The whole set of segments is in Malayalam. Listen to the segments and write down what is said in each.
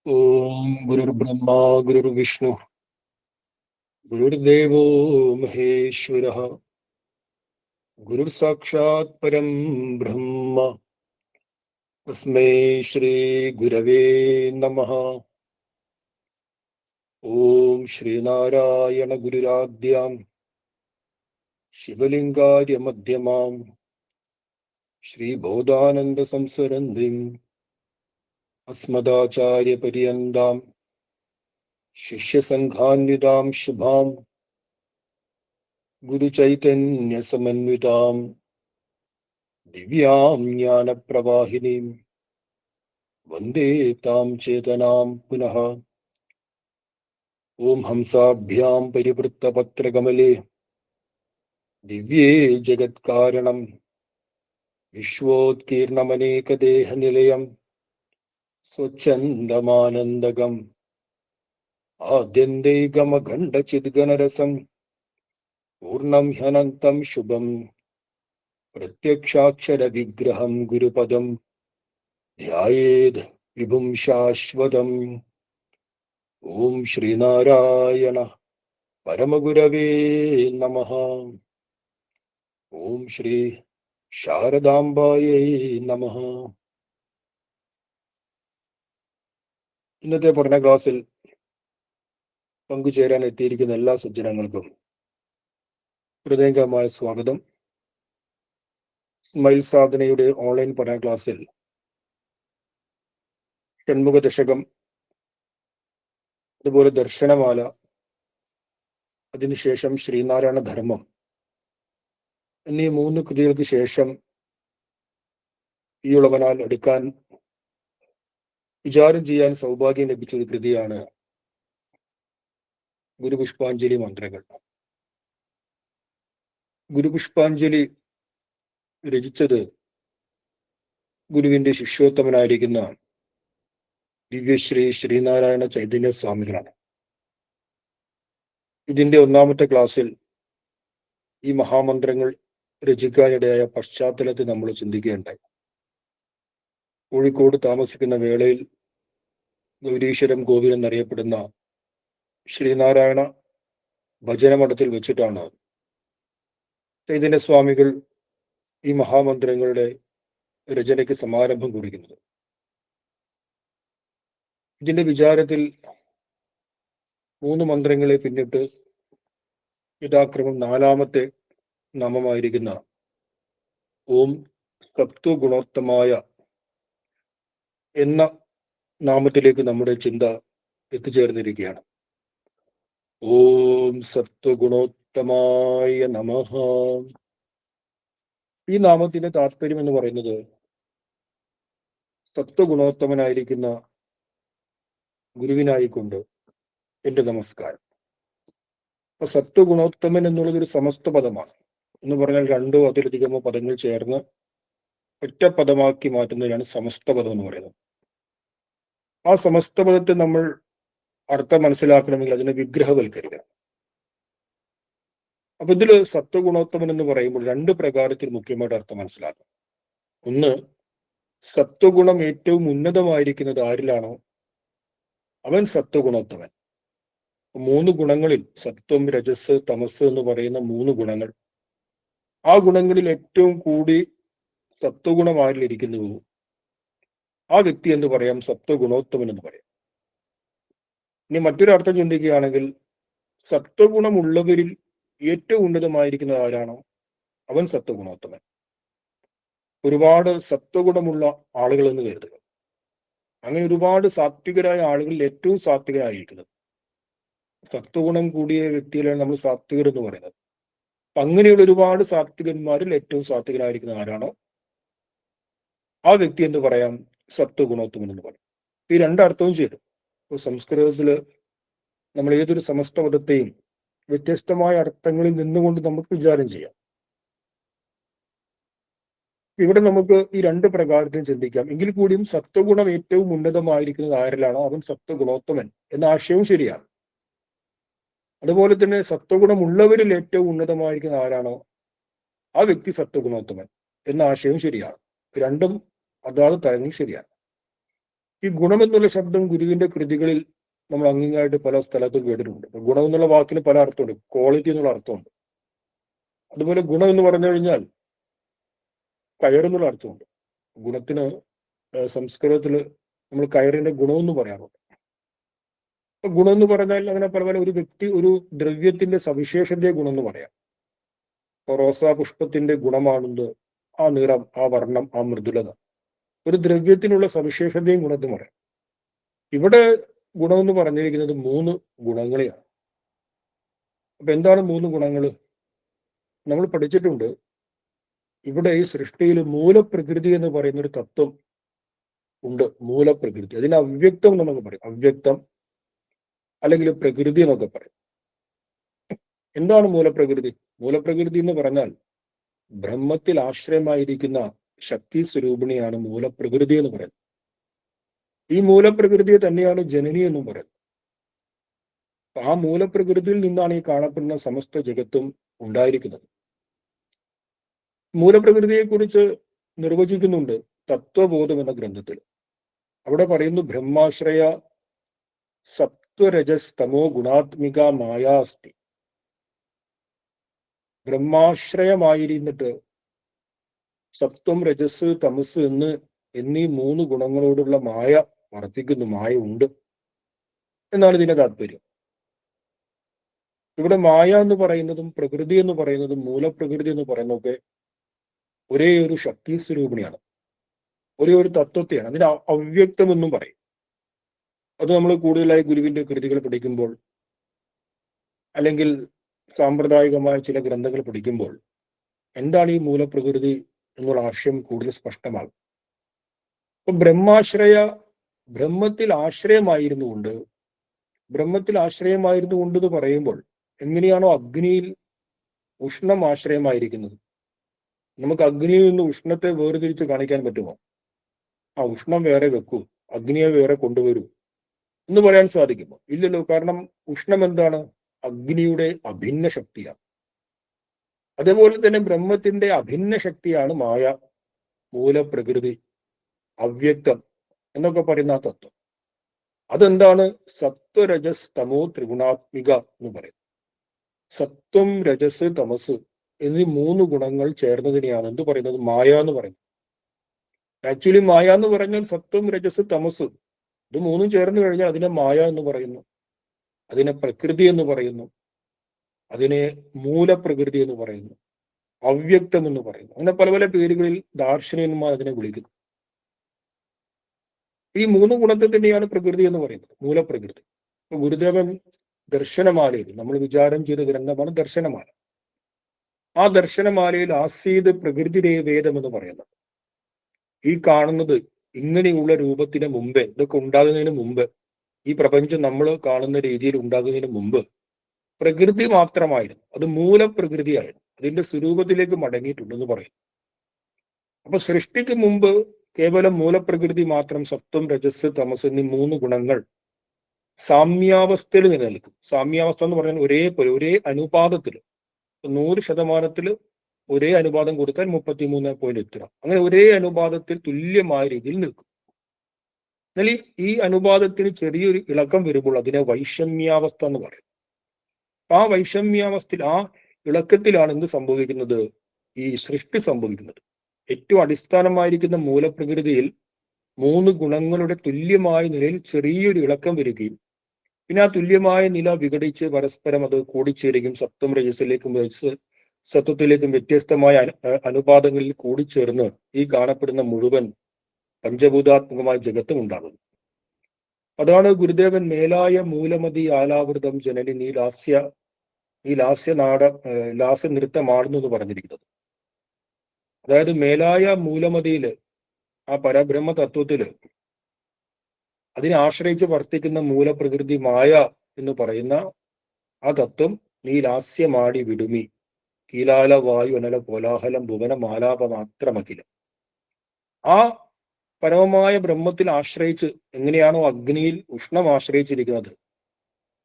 ओम गुरुर्ब्रह्मा गुरुर्विष्णु गुरुर्देवो महेश्वरः गुरुर्साक्षात् परं ब्रह्म तस्मै श्री गुरवे नमः। ओम श्रीनारायण गुरुराद्यां शिवलिंगार्य मध्यमां श्रीबोधानंद संसरन्दिं अस्मदाचार्य पर्यन्तां शिष्य संघान्वितां शुभां गुरुचैतन्य समन्वितां दिव्यां ज्ञानप्रवाहिनीं वन्दे तां चेतनां पुनः। ओम हंसाभ्यां परिवृत्तपत्रकमले दिव्ये जगत्कारणं विश्वोत्कीर्णमनेकदेहनिलयं स्वच्छन्दमानन्दगम् आद्यन्दैकमखण्डचिद्गणरसं पूर्णं ह्यनन्तं शुभं प्रत्यक्षाक्षरविग्रहं गुरुपदं ध्यायेद् विभुं शाश्वतम्। ओम श्रीनारायण परमगुरवे नमः। ओम श्री ശാരദാംബായൈ നമഃ. ഇന്നത്തെ പഠന ക്ലാസ്സിൽ പങ്കുചേരാൻ എത്തിയിരിക്കുന്ന എല്ലാ സജ്ജനങ്ങൾക്കും ഹൃദയംഗമായ സ്വാഗതം. സ്മൈൽ സാധനയുടെ ഓൺലൈൻ പഠന ക്ലാസ്സിൽ ഷൺമുഖ ദശകം, അതുപോലെ ദർശനമാല, അതിനുശേഷം ശ്രീനാരായണ ധർമ്മം എന്നീ 3 കൃതികൾക്ക് ശേഷം ഈ ഉളവനാൽ എടുക്കാൻ വിചാരം ചെയ്യാൻ സൗഭാഗ്യം ലഭിച്ച ഒരു കൃതിയാണ് ഗുരുപുഷ്പാഞ്ജലി മന്ത്രങ്ങൾ. ഗുരുപുഷ്പാഞ്ജലി രചിച്ചത് ഗുരുവിന്റെ ശിഷ്യോത്തമനായിരിക്കുന്ന ദിവ്യശ്രീ ശ്രീനാരായണ ചൈതന്യ സ്വാമികളാണ്. ഇതിന്റെ 1ാമത്തെ ക്ലാസ്സിൽ ഈ മഹാമന്ത്രങ്ങൾ രചിക്കാനിടയായ പശ്ചാത്തലത്തിൽ നമ്മൾ ചിന്തിക്കുകയുണ്ടായി. കോഴിക്കോട് താമസിക്കുന്ന വേളയിൽ ഗൗരീശ്വരം കോവിൽ എന്നറിയപ്പെടുന്ന ശ്രീനാരായണ ഭജനമഠത്തിൽ വെച്ചിട്ടാണ് ചൈതന്യസ്വാമികൾ ഈ മഹാമന്ത്രങ്ങളുടെ രചനയ്ക്ക് സമാരംഭം കുറിക്കുന്നത്. ഇതിന്റെ വിചാരത്തിൽ 3 മന്ത്രങ്ങളെ പിന്നിട്ട് യഥാക്രമം 4ാമത്തെ നാമമായിരിക്കുന്ന ഓം സത്വഗുണോത്തമായ എന്ന നാമത്തിലേക്ക് നമ്മുടെ ചിന്ത എത്തിച്ചേർന്നിരിക്കുകയാണ്. ഓം സത്വഗുണോത്തമായ നമഃ. ഈ നാമത്തിന്റെ താത്പര്യം എന്ന് പറയുന്നത് സത്വഗുണോത്തമനായിരിക്കുന്ന ഗുരുവിനായിക്കൊണ്ട് എന്റെ നമസ്കാരം. അപ്പൊ സത്വഗുണോത്തമൻ എന്നുള്ളത് ഒരു സമസ്ത പദമാണ്. എന്ന് പറഞ്ഞാൽ 2ഓ അതിലധികമോ പദങ്ങൾ ചേർന്ന് ഒറ്റ പദമാക്കി മാറ്റുന്നതിനാണ് സമസ്ത പദം എന്ന് പറയുന്നത്. ആ സമസ്ത പദത്തെ നമ്മൾ അർത്ഥം മനസ്സിലാക്കണമെങ്കിൽ അതിനെ വിഗ്രഹവൽക്കരിക്കണം. അപ്പൊ ഇതില് സത്വഗുണോത്തമൻ എന്ന് പറയുമ്പോൾ 2 പ്രകാരത്തിൽ മുഖ്യമായിട്ട് അർത്ഥം മനസ്സിലാക്കണം. ഒന്ന്, സത്വഗുണം ഏറ്റവും ഉന്നതമായിരിക്കുന്നത് ആരിലാണോ അവൻ സത്വഗുണോത്തമൻ. 3 ഗുണങ്ങളിൽ സത്വം, രജസ്, തമസ് എന്ന് പറയുന്ന 3 ഗുണങ്ങൾ, ആ ഗുണങ്ങളിൽ ഏറ്റവും കൂടി സത്വഗുണം ആരിലിരിക്കുന്നുവോ ആ വ്യക്തി എന്ന് പറയാം സത്വഗുണോത്തമൻ എന്ന് പറയാം. ഇനി മറ്റൊരു അർത്ഥം ചിന്തിക്കുകയാണെങ്കിൽ സത്വഗുണമുള്ളവരിൽ ഏറ്റവും ഉന്നതമായിരിക്കുന്നത് ആരാണോ അവൻ സത്വഗുണോത്തമൻ. ഒരുപാട് സത്വഗുണമുള്ള ആളുകൾ എന്ന് കരുതുക. അങ്ങനെ ഒരുപാട് സാത്വികരായ ആളുകളിൽ ഏറ്റവും സാത്വികരായിരിക്കുന്നത് സത്വഗുണം കൂടിയ വ്യക്തികളാണ് നമ്മൾ സാത്വികർ എന്ന് പറയുന്നത്. അങ്ങനെയുള്ള ഒരുപാട് സാത്വികന്മാരിൽ ഏറ്റവും സാത്വികനായിരിക്കുന്ന ആരാണോ ആ വ്യക്തി എന്ന് പറയാം സത്വഗുണോത്തമൻ എന്ന് പറയും. ഈ 2 അർത്ഥവും ചേരും. ഇപ്പൊ സംസ്കൃതത്തില് നമ്മൾ ഏതൊരു സമസ്ത പദത്തെയും വ്യത്യസ്തമായ അർത്ഥങ്ങളിൽ നിന്നുകൊണ്ട് നമുക്ക് വിചാരം ചെയ്യാം. ഇവിടെ നമുക്ക് ഈ 2 പ്രകാരത്തിലും ചിന്തിക്കാം. എങ്കിൽ കൂടിയും സത്വഗുണം ഏറ്റവും ഉന്നതമായിരിക്കുന്നത് ആരിലാണോ അവൻ സത്വഗുണോത്തമൻ എന്ന ആശയവും ശരിയാണ്. അതുപോലെ തന്നെ സത്വഗുണമുള്ളവരിൽ ഏറ്റവും ഉന്നതമായിരിക്കുന്ന ആരാണോ ആ വ്യക്തി സത്വഗുണോത്തമൻ എന്ന ആശയവും ശരിയാണ്. 2ഉം അതാത് തലങ്ങളിൽ ശരിയാണ്. ഈ ഗുണം എന്നുള്ള ശബ്ദം ഗുരുവിന്റെ കൃതികളിൽ നമ്മൾ അങ്ങിങ്ങായിട്ട് പല സ്ഥലത്തും കേട്ടിട്ടുണ്ട്. ഗുണം എന്നുള്ള വാക്കിന് പല അർത്ഥമുണ്ട്. ക്വാളിറ്റി എന്നുള്ള അർത്ഥമുണ്ട്. അതുപോലെ ഗുണം എന്ന് പറഞ്ഞു കഴിഞ്ഞാൽ കയറെന്നുള്ള അർത്ഥമുണ്ട്. ഗുണത്തിന് സംസ്കൃതത്തിൽ നമ്മൾ കയറിന്റെ ഗുണമെന്ന് പറയാറുണ്ട്. ഗുണം എന്ന് പറഞ്ഞാൽ അങ്ങനെ പല പല ഒരു വ്യക്തി ഒരു ദ്രവ്യത്തിന്റെ സവിശേഷതയെ ഗുണം എന്ന് പറയാം. റോസാ പുഷ്പത്തിന്റെ ഗുണമാണെന്ന് ആ നിറം, ആ വർണ്ണം, ആ മൃദുലത. ഒരു ദ്രവ്യത്തിനുള്ള സവിശേഷതയും ഗുണമെന്ന് പറയാം. ഇവിടെ ഗുണമെന്ന് പറഞ്ഞിരിക്കുന്നത് 3 ഗുണങ്ങളെയാണ്. അപ്പൊ എന്താണ് 3 ഗുണങ്ങൾ? നമ്മൾ പഠിച്ചിട്ടുണ്ട്. ഇവിടെ ഈ സൃഷ്ടിയിൽ മൂലപ്രകൃതി എന്ന് പറയുന്ന ഒരു തത്വം ഉണ്ട്. മൂലപ്രകൃതി, അതിന് അവ്യക്തം എന്നൊക്കെ പറയും. അവ്യക്തം അല്ലെങ്കിൽ പ്രകൃതി എന്നൊക്കെ പറയും. എന്താണ് മൂലപ്രകൃതി? മൂലപ്രകൃതി എന്ന് പറഞ്ഞാൽ ബ്രഹ്മത്തിൽ ആശ്രയമായിരിക്കുന്ന ശക്തി സ്വരൂപിണിയാണ് മൂലപ്രകൃതി എന്ന് പറയുന്നത്. ഈ മൂലപ്രകൃതിയെ തന്നെയാണ് ജനനി എന്നും പറയുന്നത്. ആ മൂലപ്രകൃതിയിൽ നിന്നാണ് ഈ കാണപ്പെടുന്ന സമസ്ത ജഗത്തും ഉണ്ടായിരിക്കുന്നത്. മൂലപ്രകൃതിയെ കുറിച്ച് നിർവചിക്കുന്നുണ്ട് തത്വബോധം എന്ന ഗ്രന്ഥത്തിൽ. അവിടെ പറയുന്നു ബ്രഹ്മാശ്രയ സത്വരജസ്തമോ ഗുണാത്മിക മായാസ്തി. ബ്രഹ്മാശ്രയമായിരുന്നിട്ട് സത്വം, രജസ്, തമസ് എന്നീ 3 ഗുണങ്ങളോടുള്ള മായ വർദ്ധിക്കുന്നു. മായ ഉണ്ട് എന്നാണ് ഇതിന്റെ താല്പര്യം. ഇവിടെ മായ എന്ന് പറയുന്നതും പ്രകൃതി എന്ന് പറയുന്നതും മൂലപ്രകൃതി എന്ന് പറയുന്നതൊക്കെ ഒരേ ഒരു ശക്തി സ്വരൂപിണിയാണ്, ഒരേ ഒരു തത്വത്തെയാണ്. അതിന് അവ്യക്തം എന്നും പറയും. അത് നമ്മൾ കൂടുതലായി ഗുരുവിന്റെ കൃതികൾ പഠിക്കുമ്പോൾ അല്ലെങ്കിൽ സാമ്പ്രദായികമായ ചില ഗ്രന്ഥങ്ങൾ പഠിക്കുമ്പോൾ എന്താണ് ഈ മൂലപ്രകൃതി എന്നുള്ള ആശയം കൂടുതൽ സ്പഷ്ടമാകും. അപ്പൊ ബ്രഹ്മത്തിൽ ആശ്രയമായിരുന്നുകൊണ്ട് എന്ന് പറയുമ്പോൾ എങ്ങനെയാണോ അഗ്നിയിൽ ഉഷ്ണം ആശ്രയമായിരിക്കുന്നത്, നമുക്ക് അഗ്നിയിൽ നിന്ന് ഉഷ്ണത്തെ വേർതിരിച്ച് കാണിക്കാൻ പറ്റുമോ? ആ ഉഷ്ണം വേറെ വെക്കൂ, അഗ്നിയെ വേറെ കൊണ്ടുവരൂ എന്ന് പറയാൻ സാധിക്കുമോ? ഇല്ലല്ലോ. കാരണം ഉഷ്ണം എന്താണ്? അഗ്നിയുടെ അഭിന്ന ശക്തിയാണ്. അതേപോലെ തന്നെ ബ്രഹ്മത്തിന്റെ അഭിന്ന ശക്തിയാണ് മായ, മൂലപ്രകൃതി, അവ്യക്തം എന്നൊക്കെ പറയുന്ന ആ തത്വം. അതെന്താണ്? സത്വരജസ് തമോ ത്രിഗുണാത്മിക എന്ന് പറയും. സത്വം, രജസ്, തമസ് എന്നീ 3 ഗുണങ്ങൾ ചേർന്നതിനെയാണ് എന്ത് പറയുന്നത്? മായ എന്ന് പറയുന്നത്. ആക്ച്വലി മായ എന്ന് പറഞ്ഞാൽ സത്വം, രജസ്, തമസ് ഇത് 3 ചേർന്ന് കഴിഞ്ഞാൽ അതിനെ മായ എന്ന് പറയുന്നു, അതിനെ പ്രകൃതി എന്ന് പറയുന്നു, അതിനെ മൂലപ്രകൃതി എന്ന് പറയുന്നു, അവ്യക്തം എന്ന് പറയുന്നു. അങ്ങനെ പല പല പേരുകളിൽ ദാർശനികന്മാർ അതിനെ വിളിക്കുന്നു. ഈ 3 ഗുണത്തെ തന്നെയാണ് പ്രകൃതി എന്ന് പറയുന്നത്, മൂലപ്രകൃതി. ഇപ്പൊ ഗുരുദേവൻ ദർശനമാലയിൽ നമ്മൾ വിചാരം ചെയ്ത ഗ്രന്ഥമാണ് ദർശനമാല. ആ ദർശനമാലയിൽ ആസീത് പ്രകൃതിരേവേദം എന്ന് പറയുന്നത് ഈ കാണുന്നത് ഇങ്ങനെയുള്ള രൂപത്തിന് മുമ്പേ, ഇതൊക്കെ ഉണ്ടാകുന്നതിന് മുമ്പ്, ഈ പ്രപഞ്ചം നമ്മൾ കാണുന്ന രീതിയിൽ ഉണ്ടാകുന്നതിന് മുമ്പ് പ്രകൃതി മാത്രമായിരുന്നു. അത് മൂലപ്രകൃതിയായിരുന്നു. അതിന്റെ സ്വരൂപത്തിലേക്ക് മടങ്ങിയിട്ടുണ്ടെന്ന് പറയും. അപ്പൊ സൃഷ്ടിക്ക് മുമ്പ് കേവലം മൂലപ്രകൃതി മാത്രം, സത്വം, രജസ്, തമസ് എന്നീ 3 ഗുണങ്ങൾ സാമ്യാവസ്ഥയിൽ നിലനിൽക്കും. സാമ്യാവസ്ഥ എന്ന് പറഞ്ഞാൽ ഒരേ അനുപാതത്തിൽ 100% ഒരേ അനുപാതം കൊടുത്താൽ 33.3. അങ്ങനെ ഒരേ അനുപാതത്തിൽ തുല്യമായ രീതിയിൽ നിൽക്കും. എന്നാൽ ഈ അനുപാതത്തിന് ചെറിയൊരു ഇളക്കം വരുമ്പോൾ അതിനെ വൈഷമ്യാവസ്ഥ എന്ന് പറയും. ആ വൈഷമ്യാവസ്ഥയിൽ, ആ ഇളക്കത്തിലാണ് എന്ത് സംഭവിക്കുന്നത്? ഈ സൃഷ്ടി സംഭവിക്കുന്നത്. ഏറ്റവും അടിസ്ഥാനമായിരിക്കുന്ന മൂലപ്രകൃതിയിൽ 3 ഗുണങ്ങളുടെ തുല്യമായ നിലയിൽ ചെറിയൊരു ഇളക്കം വരികയും പിന്നെ ആ തുല്യമായ നില വിഘടിച്ച് പരസ്പരം അത് കൂടിച്ചേരുകയും സത്വം, രജസിലേക്കും സത്വത്തിലേക്കും വ്യത്യസ്തമായ അനുപാതങ്ങളിൽ കൂടിച്ചേർന്ന് ഈ കാണപ്പെടുന്ന മുഴുവൻ പഞ്ചഭൂതാത്മകമായ ജഗത്തും ഉണ്ടാകുന്നു. അതാണ് ഗുരുദേവൻ മേലായ മൂലമതി ആലാവൃതം ജനനി നീ ലാസ്യ നൃത്തമാടുന്നു എന്ന് പറഞ്ഞിരിക്കുന്നത്. അതായത് മേലായ മൂലമതിയില്, ആ പരബ്രഹ്മ തത്വത്തില് അതിനെ ആശ്രയിച്ച് വർത്തിക്കുന്ന മൂലപ്രകൃതി മായ എന്ന് പറയുന്ന ആ തത്വം നീ ലാസ്യമാടി വിടുമി കീലാല വായു അനല കോലാഹലം ഭുവന മാലാപമാത്രമഖിലം. ആ പരമമായ ബ്രഹ്മത്തിൽ ആശ്രയിച്ച് എങ്ങനെയാണോ അഗ്നിയിൽ ഉഷ്ണം ആശ്രയിച്ചിരിക്കുന്നത്,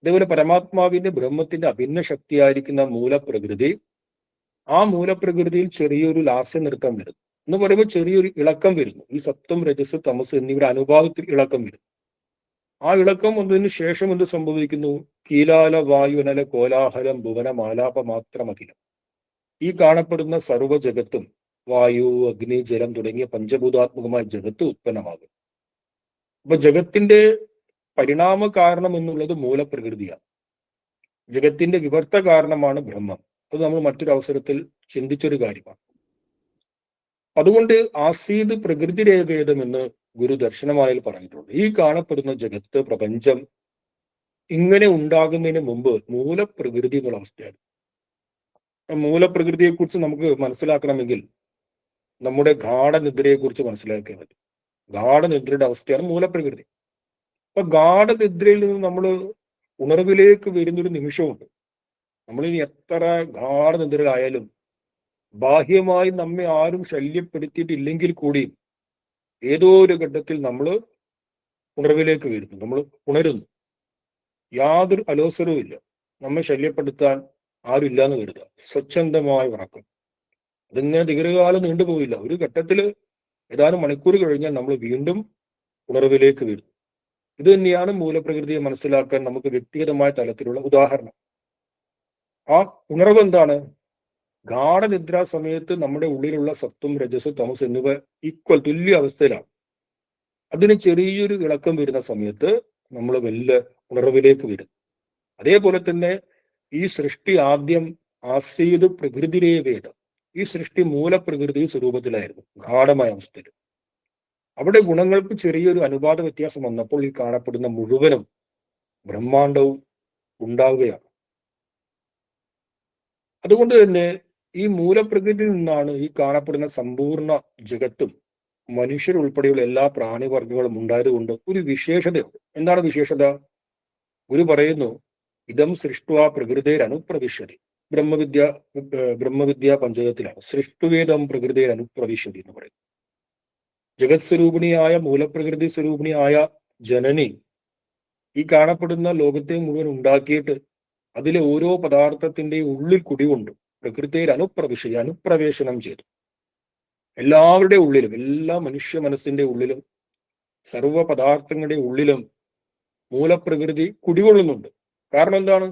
അതേപോലെ പരമാത്മാവിന്റെ ബ്രഹ്മത്തിന്റെ അഭിന്ന ശക്തിയായിരിക്കുന്ന മൂലപ്രകൃതി, ആ മൂലപ്രകൃതിയിൽ ചെറിയൊരു ലാസ്യ നൃത്തം വരുന്നു. എന്ന് പറയുമ്പോൾ ചെറിയൊരു ഇളക്കം വരുന്നു. ഈ സത്വം, രജസ്, തമസ് എന്നിവയുടെ അനുപാതത്തിൽ ഇളക്കം വരുന്നു. ആ ഇളക്കം വന്നതിന് ശേഷം എന്ത് സംഭവിക്കുന്നു? കീലാല വായുനല കോലാഹലം ഭുവന മാലാപ മാത്രമഖിലം. ഈ കാണപ്പെടുന്ന സർവ്വ ജഗത്തും വായു, അഗ്നി, ജലം തുടങ്ങിയ പഞ്ചഭൂതാത്മകമായ ജഗത്ത് ഉത്പന്നമാകും. അപ്പൊ ജഗത്തിന്റെ പരിണാമ കാരണം എന്നുള്ളത് മൂലപ്രകൃതിയാണ്. ജഗത്തിന്റെ വിവർത്ത കാരണമാണ് ബ്രഹ്മം. അത് നമ്മൾ മറ്റൊരു അവസരത്തിൽ ചിന്തിച്ചൊരു കാര്യമാണ്. അതുകൊണ്ട് ആസീത് പ്രകൃതി രേഖേദം എന്ന് ഗുരു ദർശനമാലയിൽ പറഞ്ഞിട്ടുണ്ട്. ഈ കാണപ്പെടുന്ന ജഗത്ത്, പ്രപഞ്ചം ഇങ്ങനെ ഉണ്ടാകുന്നതിന് മുമ്പ് മൂലപ്രകൃതി എന്നുള്ള അവസ്ഥയായിരുന്നു. മൂലപ്രകൃതിയെ കുറിച്ച് നമുക്ക് മനസ്സിലാക്കണമെങ്കിൽ നമ്മുടെ ഗാഠനിദ്രയെ കുറിച്ച് മനസ്സിലാക്കിയാൽ മതി. ഗാഠനിദ്രയുടെ അവസ്ഥയാണ് മൂലപ്രകൃതി. അപ്പൊ ഗാഠനിദ്രയിൽ നിന്ന് നമ്മൾ ഉണർവിലേക്ക് വരുന്നൊരു നിമിഷമുണ്ട്. നമ്മളിനി എത്ര ഗാഠനിദ്രയിലായാലും ബാഹ്യമായി നമ്മെ ആരും ശല്യപ്പെടുത്തിയിട്ടില്ലെങ്കിൽ കൂടിയും ഏതോ ഒരു ഘട്ടത്തിൽ നമ്മൾ ഉണർവിലേക്ക് വരുന്നു, നമ്മൾ ഉണരുന്നു. യാതൊരു അലോസരവും ഇല്ല, നമ്മെ ശല്യപ്പെടുത്താൻ ആരുമില്ല എന്ന് കരുതുക. സ്വച്ഛന്തമായ ഉറക്കം. അതിങ്ങനെ ദീർഘകാലം നീണ്ടുപോയില്ല. ഒരു ഘട്ടത്തിൽ ഏതാനും മണിക്കൂർ കഴിഞ്ഞാൽ നമ്മൾ വീണ്ടും ഉണർവിലേക്ക് വരും. ഇത് തന്നെയാണ് മൂലപ്രകൃതിയെ മനസ്സിലാക്കാൻ നമുക്ക് വ്യക്തിഗതമായ തലത്തിലുള്ള ഉദാഹരണം. ആ ഉണർവ് എന്താണ്? ഗാഠനിദ്രാ സമയത്ത് നമ്മുടെ ഉള്ളിലുള്ള സത്വം, രജസ്, തമസ് എന്നിവ തുല്യ അവസ്ഥയിലാണ്. അതിന് ചെറിയൊരു ഇളക്കം വരുന്ന സമയത്ത് നമ്മൾ വലിയ ഉണർവിലേക്ക് വരും. അതേപോലെ തന്നെ ഈ സൃഷ്ടി ആദ്യം ആസീത് പ്രകൃതിരേ വേദം. ഈ സൃഷ്ടി മൂലപ്രകൃതി സ്വരൂപത്തിലായിരുന്നു, ഗാഠമായ അവസ്ഥയിൽ. അവിടെ ഗുണങ്ങൾക്ക് ചെറിയൊരു അനുപാത വ്യത്യാസം വന്നപ്പോൾ ഈ കാണപ്പെടുന്ന മുഴുവനും ബ്രഹ്മാണ്ടവും ഉണ്ടാവുകയാണ്. അതുകൊണ്ട് തന്നെ ഈ മൂലപ്രകൃതിയിൽ നിന്നാണ് ഈ കാണപ്പെടുന്ന സമ്പൂർണ്ണ ജഗത്തും മനുഷ്യരുൾപ്പെടെയുള്ള എല്ലാ പ്രാണിവർഗങ്ങളും ഉണ്ടായതുകൊണ്ട് ഒരു വിശേഷതയുണ്ട്. എന്താണ് വിശേഷത? ഗുരു പറയുന്നു, ഇതം സൃഷ്ടുവാ പ്രകൃതേരനുപ്രവിശ്യതി. ബ്രഹ്മവിദ്യ പഞ്ചകത്തിലാണ് സൃഷ്ടുവേദം പ്രകൃതേരനുപ്രവിശ്യതി എന്ന് പറയുന്നത്. ജഗത് സ്വരൂപിണിയായ മൂലപ്രകൃതി സ്വരൂപിണിയായ ജനനി ഈ കാണപ്പെടുന്ന ലോകത്തെ മുഴുവൻ ഉണ്ടാക്കിയിട്ട് അതിലെ ഓരോ പദാർത്ഥത്തിന്റെ ഉള്ളിൽ കുടികൊണ്ടു പ്രകൃതിയിൽ അനുപ്രവേശനം ചെയ്തു. എല്ലാവരുടെ ഉള്ളിലും, എല്ലാ മനുഷ്യ മനസ്സിന്റെ ഉള്ളിലും, സർവ പദാർത്ഥങ്ങളുടെ ഉള്ളിലും മൂലപ്രകൃതി കുടികൊള്ളുന്നുണ്ട്. കാരണം എന്താണ്?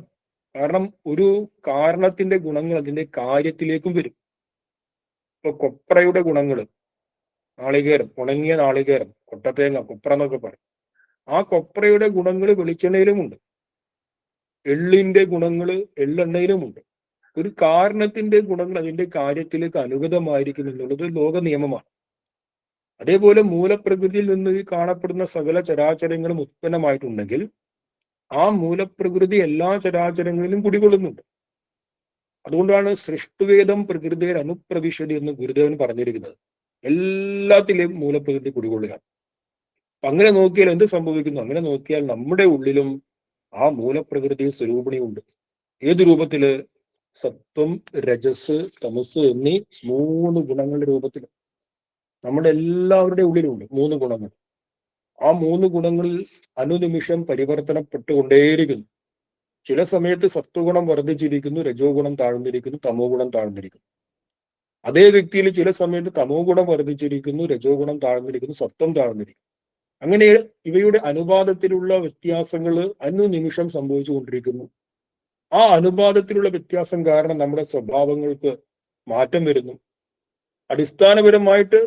കാരണം ഒരു കാരണത്തിന്റെ ഗുണങ്ങൾ അതിന്റെ കാര്യത്തിലേക്കും വരും. ഇപ്പൊ കൊപ്രയുടെ ഗുണങ്ങൾ, നാളികേരം, ഉണങ്ങിയ നാളികേരം, കൊട്ടത്തേങ്ങ, കൊപ്ര എന്നൊക്കെ പറയും. ആ കൊപ്രയുടെ ഗുണങ്ങൾ വെളിച്ചെണ്ണയിലുമുണ്ട്. എള്ളിന്റെ ഗുണങ്ങൾ എള്ളെണ്ണയിലുമുണ്ട്. ഒരു കാരണത്തിന്റെ ഗുണങ്ങൾ അതിന്റെ കാര്യത്തിലേക്ക് അനുഗതമായിരിക്കും എന്നുള്ളത് ലോക നിയമമാണ്. അതേപോലെ മൂലപ്രകൃതിയിൽ നിന്ന് ഈ കാണപ്പെടുന്ന സകല ചരാചരങ്ങളും ഉത്പന്നമായിട്ടുണ്ടെങ്കിൽ ആ മൂലപ്രകൃതി എല്ലാ ചരാചരങ്ങളിലും കുടികൊള്ളുന്നുണ്ട്. അതുകൊണ്ടാണ് സൃഷ്ടുവേദം പ്രകൃതിയിൽ അനുപ്രവിശതി എന്ന് ഗുരുദേവൻ പറഞ്ഞിരിക്കുന്നത്. എല്ലാത്തിലും മൂലപ്രകൃതി കുടികൊള്ളുകയാണ്. അങ്ങനെ നോക്കിയാൽ എന്ത് സംഭവിക്കുന്നു? അങ്ങനെ നോക്കിയാൽ നമ്മുടെ ഉള്ളിലും ആ മൂലപ്രകൃതി സ്വരൂപിണിയുണ്ട്. ഏത് രൂപത്തില്? സത്വം, രജസ്, തമസ് എന്നീ 3 ഗുണങ്ങളുടെ രൂപത്തിൽ നമ്മുടെ എല്ലാവരുടെ ഉള്ളിലുണ്ട് 3 ഗുണങ്ങൾ. ആ 3 ഗുണങ്ങളിൽ അനുനിമിഷം പരിവർത്തനപ്പെട്ടുകൊണ്ടേയിരിക്കുന്നു. ചില സമയത്ത് സത്വഗുണം വർദ്ധിച്ചിരിക്കുന്നു, രജോ ഗുണം താഴ്ന്നിരിക്കുന്നു, തമോ ഗുണം താഴ്ന്നിരിക്കുന്നു. അതേ വ്യക്തിയിൽ ചില സമയത്ത് തമോ ഗുണം വർദ്ധിച്ചിരിക്കുന്നു, രജോ ഗുണം താഴ്ന്നിരിക്കുന്നു, സത്വം താഴ്ന്നിരിക്കുന്നു. അങ്ങനെ ഇവയുടെ അനുപാതത്തിലുള്ള വ്യത്യാസങ്ങൾ അനുനിമിഷം സംഭവിച്ചു കൊണ്ടിരിക്കുന്നു. ആ അനുപാതത്തിലുള്ള വ്യത്യാസം കാരണം നമ്മുടെ സ്വഭാവങ്ങൾക്ക് മാറ്റം വരുന്നു. അടിസ്ഥാനപരമായിട്ട്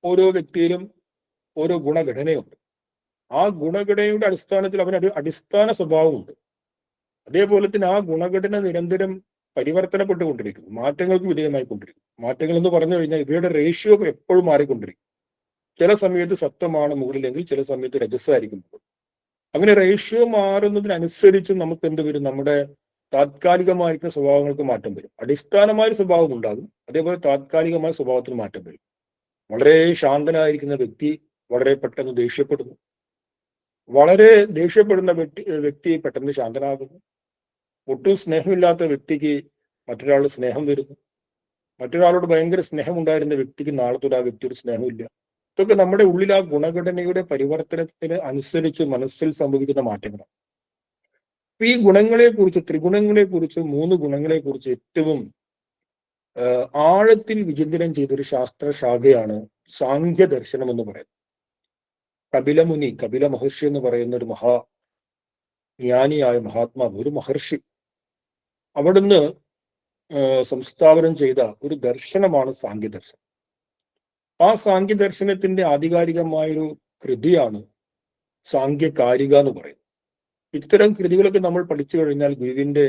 ഓരോ വ്യക്തിയിലും ഓരോ ഗുണഘടനയുണ്ട്. ആ ഗുണഘടനയുടെ അടിസ്ഥാനത്തിൽ അവന് അടിസ്ഥാന സ്വഭാവമുണ്ട്. അതേപോലെ തന്നെ ആ ഗുണഘടന നിരന്തരം പരിവർത്തനപ്പെട്ടുകൊണ്ടിരിക്കുന്നു, മാറ്റങ്ങൾക്ക് വിധേയമായിക്കൊണ്ടിരിക്കും. മാറ്റങ്ങൾ എന്ന് പറഞ്ഞു കഴിഞ്ഞാൽ ഇവയുടെ റേഷ്യോ എപ്പോഴും മാറിക്കൊണ്ടിരിക്കും. ചില സമയത്ത് സത്വമാണ് മുകളിലെങ്കിൽ ചില സമയത്ത് രജസ്സായിരിക്കും. അങ്ങനെ റേഷ്യോ മാറുന്നതിനനുസരിച്ച് നമുക്ക് എന്ത് വരും? നമ്മുടെ താത്കാലികമായിരിക്കുന്ന സ്വഭാവങ്ങൾക്ക് മാറ്റം വരും. അടിസ്ഥാനമായ സ്വഭാവം ഉണ്ടാകും, അതേപോലെ താത്കാലികമായ സ്വഭാവത്തിന് മാറ്റം വരും. വളരെ ശാന്തനായിരിക്കുന്ന വ്യക്തി വളരെ പെട്ടെന്ന് ദേഷ്യപ്പെടുന്നു. വളരെ ദേഷ്യപ്പെടുന്ന വ്യക്തി പെട്ടെന്ന് ശാന്തനാകുന്നു. ഒട്ടും സ്നേഹമില്ലാത്ത വ്യക്തിക്ക് മറ്റൊരാളുടെ സ്നേഹം വരുന്നു. മറ്റൊരാളോട് ഭയങ്കര സ്നേഹം ഉണ്ടായിരുന്ന വ്യക്തിക്ക് നാളെ തൊട്ട് ആ വ്യക്തിയുടെ സ്നേഹമില്ല. ഇതൊക്കെ നമ്മുടെ ഉള്ളിൽ ആ ഗുണഘടനയുടെ പരിവർത്തനത്തിന് അനുസരിച്ച് മനസ്സിൽ സംഭവിക്കുന്ന മാറ്റങ്ങളാണ്. അപ്പൊ ഈ ഗുണങ്ങളെ കുറിച്ച്, ത്രിഗുണങ്ങളെ കുറിച്ച്, 3 ഗുണങ്ങളെ കുറിച്ച് ഏറ്റവും ആഴത്തിൽ വിചിന്തനം ചെയ്തൊരു ശാസ്ത്ര ശാഖയാണ് സാഖ്യ ദർശനം എന്ന് പറയുന്നത്. കപില മഹർഷി എന്ന് പറയുന്ന ഒരു ജ്ഞാനിയായ മഹാത്മാവ്, ഒരു മഹർഷി, അവിടുന്ന് സംസ്ഥാപനം ചെയ്ത ഒരു ദർശനമാണ് സാഖ്യദർശനം. ആ സാഖ്യദർശനത്തിന്റെ ആധികാരികമായൊരു കൃതിയാണ് സാഖ്യകാരിക എന്ന് പറയുന്നത്. ഇത്തരം കൃതികളൊക്കെ നമ്മൾ പഠിച്ചു കഴിഞ്ഞാൽ ഗുരുവിന്റെ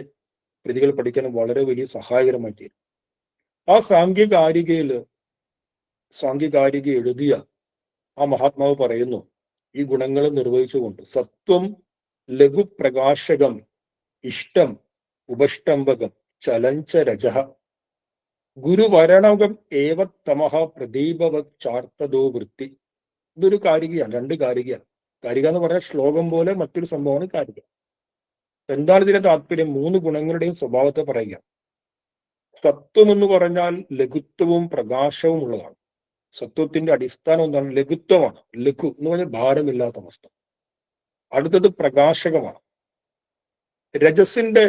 കൃതികൾ പഠിക്കാൻ വളരെ വലിയ സഹായകരമായി തീരും. ആ സാഖ്യകാരിക എഴുതിയ ആ മഹാത്മാവ് പറയുന്നു, ഈ ഗുണങ്ങൾ നിർവഹിച്ചുകൊണ്ട് സത്വം, ലഘുപ്രകാശകം, ഇഷ്ടം, ഉപഷ്ടംബകം, ചലഞ്ച രജ, ഗുരുവരണകം ഏവ തമഹ പ്രദീപവച്ചാർത്തതോ വൃത്തി. ഇതൊരു കാരികയാണ്, രണ്ട് കാരികയാണ്. കാരിക എന്ന് പറഞ്ഞാൽ ശ്ലോകം പോലെ മറ്റൊരു സംഭവമാണ് കാരിക. എന്താണ് ഇതിന്റെ താല്പര്യം? മൂന്ന് ഗുണങ്ങളുടെയും സ്വഭാവത്തെ പറയുക. സത്വം എന്ന് പറഞ്ഞാൽ ലഘുത്വവും പ്രകാശവും ഉള്ളതാണ്. സത്വത്തിന്റെ അടിസ്ഥാനം എന്താണ്? ലഘുത്വമാണ്. ലഘു എന്ന് പറഞ്ഞാൽ ഭാരമില്ലാത്ത അവസ്ഥ. അടുത്തത് പ്രകാശകമാണ്. രജസിന്റെ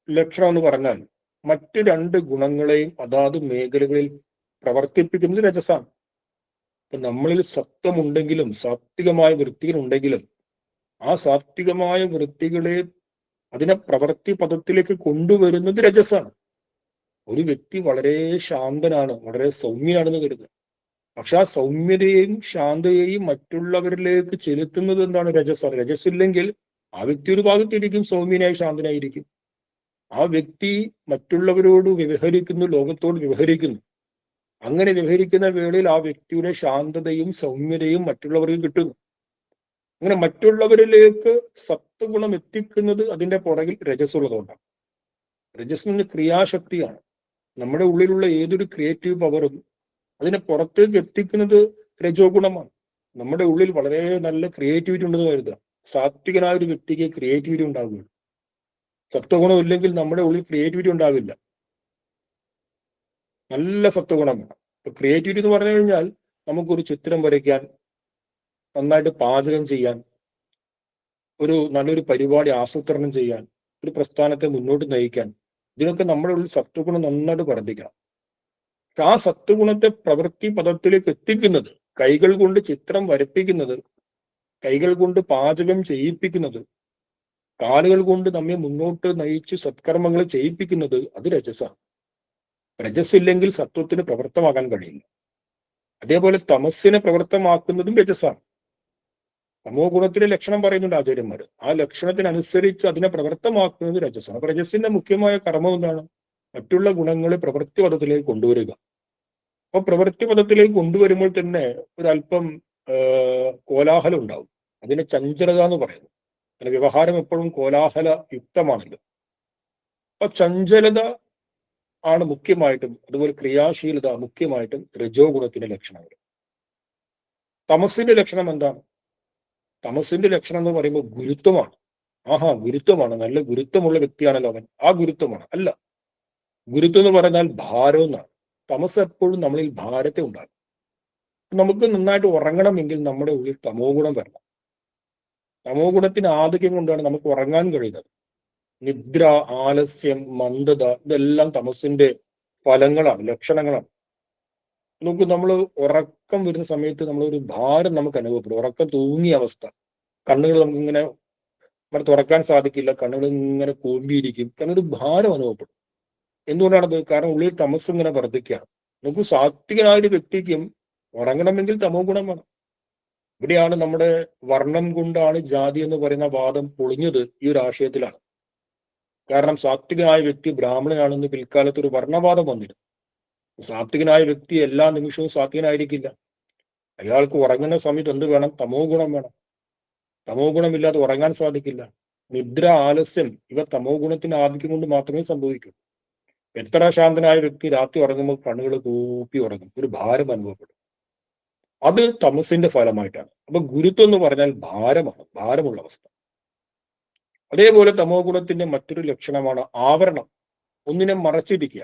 ലക്ഷണം എന്ന് പറഞ്ഞാൽ മറ്റ് രണ്ട് ഗുണങ്ങളെയും അതാത് മേഖലകളിൽ പ്രവർത്തിപ്പിക്കുന്നത് രജസാണ്. അപ്പൊ നമ്മളിൽ സത്വമുണ്ടെങ്കിലും സാത്വികമായ വൃത്തികളുണ്ടെങ്കിലും ആ സാത്വികമായ വൃത്തികളെ അതിനെ പ്രവൃത്തി പദത്തിലേക്ക് കൊണ്ടുവരുന്നത് രജസാണ്. ഒരു വ്യക്തി വളരെ ശാന്തനാണ്, വളരെ സൗമ്യനാണെന്ന് കരുതുക. പക്ഷെ ആ സൗമ്യതയെയും ശാന്തയെയും മറ്റുള്ളവരിലേക്ക് ചെലുത്തുന്നത് എന്താണ്? രജസാണ്. രജസില്ലെങ്കിൽ ആ വ്യക്തി ഒരു ഭാഗത്തിരിക്കും, സൗമ്യനായി ശാന്തനായിരിക്കും. ആ വ്യക്തി മറ്റുള്ളവരോട് വ്യവഹരിക്കുന്നു, ലോകത്തോട് വ്യവഹരിക്കുന്നു. അങ്ങനെ വ്യവഹരിക്കുന്ന വേളയിൽ ആ വ്യക്തിയുടെ ശാന്തതയും സൗമ്യതയും മറ്റുള്ളവർക്ക് കിട്ടുന്നു. അങ്ങനെ മറ്റുള്ളവരിലേക്ക് സത്വഗുണം എത്തിക്കുന്നത് അതിന്റെ പുറകിൽ രജസ്സുള്ളതുകൊണ്ടാണ്. രജസ്സിന് ക്രിയാശക്തിയാണ്. നമ്മുടെ ഉള്ളിലുള്ള ഏതൊരു ക്രിയേറ്റീവ് പവറും അതിനെ പുറത്തേക്ക് എത്തിക്കുന്നത് രജോ ഗുണമാണ്. നമ്മുടെ ഉള്ളിൽ വളരെ നല്ല ക്രിയേറ്റിവിറ്റി ഉണ്ടെന്ന് കരുതുക. സാത്വികനായ ഒരു വ്യക്തിക്ക് ക്രിയേറ്റിവിറ്റി ഉണ്ടാവുകയുള്ളൂ. സത്വഗുണം ഇല്ലെങ്കിൽ നമ്മുടെ ഉള്ളിൽ ക്രിയേറ്റിവിറ്റി ഉണ്ടാവില്ല. നല്ല സത്വഗുണം വേണം. ഇപ്പൊ ക്രിയേറ്റിവിറ്റി എന്ന് പറഞ്ഞു കഴിഞ്ഞാൽ നമുക്കൊരു ചിത്രം വരയ്ക്കാൻ, നന്നായിട്ട് പാചകം ചെയ്യാൻ, നല്ലൊരു പരിപാടി ആസൂത്രണം ചെയ്യാൻ, ഒരു പ്രസ്ഥാനത്തെ മുന്നോട്ട് നയിക്കാൻ, ഇതിനൊക്കെ നമ്മുടെ ഉള്ളിൽ സത്വഗുണം നന്നായിട്ട് വർദ്ധിക്കണം. ആ സത്വഗുണത്തെ പ്രവൃത്തി പദത്തിലേക്ക് എത്തിക്കുന്നത്, കൈകൾ കൊണ്ട് ചിത്രം വരപ്പിക്കുന്നത്, കൈകൾ കൊണ്ട് പാചകം ചെയ്യിപ്പിക്കുന്നത്, കാലുകൾ കൊണ്ട് നമ്മെ മുന്നോട്ട് നയിച്ച് സത്കർമ്മങ്ങൾ ചെയ്യിപ്പിക്കുന്നത്, അത് രജസാണ്. രജസ്സില്ലെങ്കിൽ സത്വത്തിന് പ്രവൃത്തമാകാൻ കഴിയില്ല. അതേപോലെ തമസ്സിനെ പ്രവൃത്തമാക്കുന്നതും രജസാണ്. തമോ ഗുണത്തിന്റെ ലക്ഷണം പറയുന്നുണ്ട് ആചാര്യന്മാർ. ആ ലക്ഷണത്തിനനുസരിച്ച് അതിനെ പ്രവൃത്തമാക്കുന്നത് രജസാണ്. അപ്പൊ രജസ്സിന്റെ മുഖ്യമായ കർമ്മം എന്താണ്? മറ്റുള്ള ഗുണങ്ങളെ പ്രവൃത്തി പദത്തിലേക്ക് കൊണ്ടുവരിക. അപ്പൊ പ്രവൃത്തി പദത്തിലേക്ക് കൊണ്ടുവരുമ്പോൾ തന്നെ ഒരല്പം കോലാഹലം ഉണ്ടാവും. അതിനെ ചഞ്ചലത എന്ന് പറയുന്നു. അങ്ങനെ വ്യവഹാരം എപ്പോഴും കോലാഹല യുക്തമാണല്ലോ. അപ്പൊ ചഞ്ചലത ആണ് മുഖ്യമായിട്ടും, അതുപോലെ ക്രിയാശീലത മുഖ്യമായിട്ടും രജോ ഗുണത്തിന്റെ ലക്ഷണങ്ങൾ. തമസിന്റെ ലക്ഷണം എന്താണ്? തമസിന്റെ ലക്ഷണം എന്ന് പറയുമ്പോൾ ഗുരുത്വമാണ്. ഗുരുത്വമാണ്, നല്ല ഗുരുത്വമുള്ള വ്യക്തിയാണല്ലോ അവൻ. ആ ഗുരുത്വമാണ്. അല്ല, ഗുരുത്വം എന്ന് പറഞ്ഞാൽ ഭാരം എന്നാണ്. തമസ് എപ്പോഴും നമ്മളിൽ ഭാരത്തെ ഉണ്ടാകും. നമുക്ക് നന്നായിട്ട് ഉറങ്ങണമെങ്കിൽ നമ്മുടെ ഉള്ളിൽ തമോ ഗുണം വരണം. തമോ ഗുണത്തിന് ആധിക്യം കൊണ്ടാണ് നമുക്ക് ഉറങ്ങാൻ കഴിയുന്നത്. നിദ്ര, ആലസ്യം, മന്ദത, ഇതെല്ലാം തമസിന്റെ ഫലങ്ങളാണ്, ലക്ഷണങ്ങളാണ്. നമ്മൾ ഉറക്കം വരുന്ന സമയത്ത് നമ്മളൊരു ഭാരം നമുക്ക് അനുഭവപ്പെടും. ഉറക്കം തൂങ്ങിയ അവസ്ഥ, കണ്ണുകൾ നമുക്കിങ്ങനെ നമ്മുടെ തുറക്കാൻ സാധിക്കില്ല, കണ്ണുകൾ ഇങ്ങനെ കൂമ്പിയിരിക്കും, കാരണം ഒരു ഭാരം അനുഭവപ്പെടും. എന്തുകൊണ്ടാണത്? കാരണം ഉള്ളിൽ തമസ് ഇങ്ങനെ വർദ്ധിക്കുകയാണ്. നമുക്ക് സാത്വികനായ ഒരു വ്യക്തിക്കും ഉറങ്ങണമെങ്കിൽ തമോ ഗുണം വേണം. ഇവിടെയാണ് നമ്മുടെ വർണ്ണം കൊണ്ടാണ് ജാതി എന്ന് പറയുന്ന വാദം പൊളിഞ്ഞത്. ഈ ഒരു ആശയത്തിലാണ്. കാരണം സാത്വികനായ വ്യക്തി ബ്രാഹ്മണനാണെന്ന് പിൽക്കാലത്ത് ഒരു വർണ്ണവാദം വന്നിരുന്നു. സാത്വികനായ വ്യക്തി എല്ലാ നിമിഷവും സാത്വികനായിരിക്കില്ല. അയാൾക്ക് ഉറങ്ങുന്ന സമയത്ത് എന്ത് വേണം? തമോ ഗുണം വേണം. തമോ ഗുണമില്ലാതെ ഉറങ്ങാൻ സാധിക്കില്ല. നിദ്ര, ആലസ്യം ഇവ തമോ ഗുണത്തിന്റെ ആധിക്യം കൊണ്ട് മാത്രമേ സംഭവിക്കൂ. എത്ര ശാന്തനായ വ്യക്തി രാത്രി ഉറങ്ങുമ്പോൾ കണ്ണുകൾ കൂപ്പി ഉറങ്ങും, ഒരു ഭാരം അനുഭവപ്പെടും. അത് തമസിന്റെ ഫലമായിട്ടാണ്. അപ്പൊ ഗുരുത്വം എന്ന് പറഞ്ഞാൽ ഭാരമാണ്, ഭാരമുള്ള അവസ്ഥ. അതേപോലെ തമോ ഗുണത്തിന്റെ മറ്റൊരു ലക്ഷണമാണ് ആവരണം, ഒന്നിനെ മറച്ചിരിക്കുക.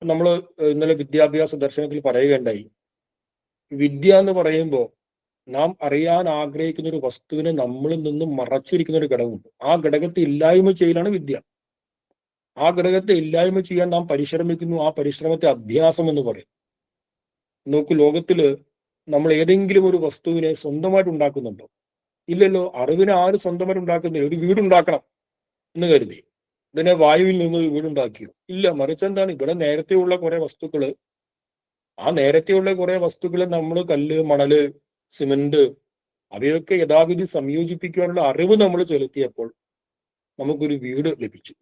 നമ്മൾ ഇന്നലെ വിദ്യാഭ്യാസ ദർശനത്തിൽ പറയുകയുണ്ടായി, വിദ്യ എന്ന് പറയുമ്പോൾ നാം അറിയാൻ ആഗ്രഹിക്കുന്ന ഒരു വസ്തുവിനെ നമ്മളിൽ നിന്നും മറച്ചിരിക്കുന്ന ഒരു ഘടകമുണ്ട്. ആ ഘടകത്തെ ഇല്ലായ്മ ചെയ്യലാണ് വിദ്യ. ആ ഘടകത്തെ ഇല്ലായ്മ ചെയ്യാൻ നാം പരിശ്രമിക്കുന്നു. ആ പരിശ്രമത്തെ അഭ്യാസം എന്ന് പറയും. നോക്കൂ, ലോകത്തില് നമ്മൾ ഏതെങ്കിലും ഒരു വസ്തുവിനെ സ്വന്തമായിട്ട് ഉണ്ടാക്കുന്നുണ്ടോ? ഇല്ലല്ലോ. അറിവിനെ ആര് സ്വന്തമായിട്ട് ഉണ്ടാക്കുന്നില്ല. ഒരു വീടുണ്ടാക്കണം എന്ന് കരുതി ഇതിനെ വായുവിൽ നിന്ന് ഒരു വീടുണ്ടാക്കിയോ? ഇല്ല. മറിച്ച് എന്താണ്, ഇവിടെ നേരത്തെയുള്ള കുറെ വസ്തുക്കള്, ആ നേരത്തെയുള്ള കുറെ വസ്തുക്കള് നമ്മൾ കല്ല്, മണല്, സിമന്റ് അവയൊക്കെ യഥാവിധി സംയോജിപ്പിക്കാനുള്ള അറിവ് നമ്മൾ ചെലുത്തിയപ്പോൾ നമുക്കൊരു വീട് ലഭിച്ചു.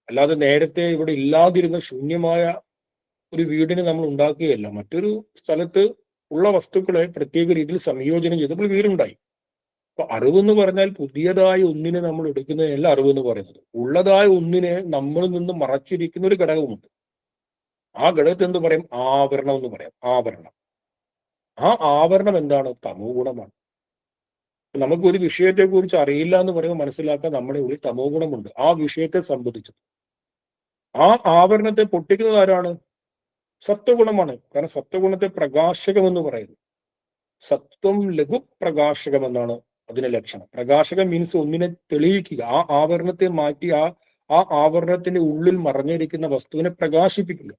അല്ലാതെ നേരത്തെ ഇവിടെ ഇല്ലാതിരുന്ന ശൂന്യമായ ഒരു വീടിനെ നമ്മൾ ഉണ്ടാക്കുകയല്ല. മറ്റൊരു സ്ഥലത്ത് ഉള്ള വസ്തുക്കളെ പ്രത്യേക രീതിയിൽ സംയോജനം ചെയ്തപ്പോൾ വീടുണ്ടായി. അപ്പൊ അറിവെന്ന് പറഞ്ഞാൽ പുതിയതായ ഒന്നിനെ നമ്മൾ എടുക്കുന്നതിനല്ല അറിവെന്ന് പറയുന്നത്. ഉള്ളതായ ഒന്നിനെ നമ്മളിൽ നിന്ന് മറച്ചിരിക്കുന്ന ഒരു ഘടകമുണ്ട്. ആ ഘടകത്തെ എന്ത് പറയും? ആവരണം എന്ന് പറയാം. ആവരണം. ആ ആവരണം എന്താണ്? തമോ ഗുണമാണ്. നമുക്ക് ഒരു വിഷയത്തെ കുറിച്ച് അറിയില്ല എന്ന് പറയുമ്പോൾ മനസ്സിലാക്കാൻ നമ്മുടെ ഉള്ളിൽ തമോ ഗുണമുണ്ട് ആ വിഷയത്തെ സംബന്ധിച്ച്. ആ ആവരണത്തെ പൊട്ടിക്കുന്നത് ആരാണ്? സത്വഗുണമാണ്. കാരണം സത്വഗുണത്തെ പ്രകാശകം എന്ന് പറയുന്നു. സത്വം ലഘു പ്രകാശകം എന്നാണ് അതിന്റെ ലക്ഷണം. പ്രകാശകം മീൻസ് ഒന്നിനെ തെളിയിക്കുക. ആ ആവരണത്തെ മാറ്റി ആ ആവരണത്തിന്റെ ഉള്ളിൽ മറഞ്ഞിരിക്കുന്ന വസ്തുവിനെ പ്രകാശിപ്പിക്കുക.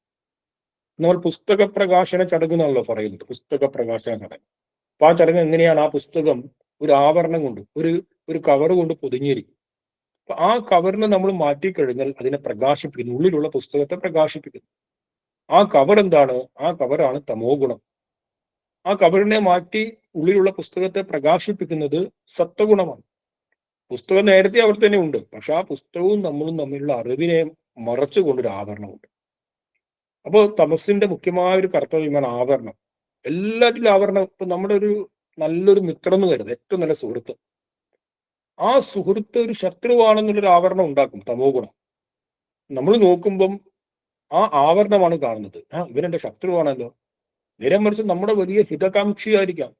നമ്മൾ പുസ്തക പ്രകാശന ചടങ്ങ് എന്നാണല്ലോ പറയുന്നത്. പുസ്തക പ്രകാശന ചടങ്ങ്. അപ്പൊ ആ ചടങ്ങ് എങ്ങനെയാണ്? ആ പുസ്തകം ഒരു ആവരണം കൊണ്ട്, ഒരു കവർ കൊണ്ട് പൊതിഞ്ഞിരിക്കും. അപ്പൊ ആ കവറിനെ നമ്മൾ മാറ്റിക്കഴിഞ്ഞാൽ അതിനെ പ്രകാശിപ്പിക്കുന്നു. ഉള്ളിലുള്ള പുസ്തകത്തെ പ്രകാശിപ്പിക്കുന്നു. ആ കവർ എന്താണ്? ആ കവറാണ് തമോ ഗുണം. ആ കവറിനെ മാറ്റി ഉള്ളിലുള്ള പുസ്തകത്തെ പ്രകാശിപ്പിക്കുന്നത് സത്വഗുണമാണ്. പുസ്തകം നേരത്തെ അവിടെ തന്നെ ഉണ്ട്. പക്ഷെ ആ പുസ്തകവും നമ്മളും തമ്മിലുള്ള അറിവിനെ മറച്ചുകൊണ്ടൊരു ആവരണമുണ്ട്. അപ്പോൾ തമസിന്റെ മുഖ്യമായ ഒരു കർത്തവ്യമാണ് ആവരണം. എല്ലാറ്റിലും ആവരണം. ഇപ്പൊ നമ്മുടെ ഒരു നല്ലൊരു മിത്രം എന്ന് കരുത്, ഏറ്റവും നല്ല സുഹൃത്ത്. ആ സുഹൃത്ത് ഒരു ശത്രുവാണെന്നുള്ളൊരു ആവരണം ഉണ്ടാക്കും തമോ ഗുണം. നമ്മൾ നോക്കുമ്പം ആ ആവരണമാണ് കാണുന്നത്. ഇവനെന്റെ ശത്രുവാണല്ലോ. നേരെ മറിച്ച് നമ്മുടെ വലിയ ഹിതകാംക്ഷിയായിരിക്കാം.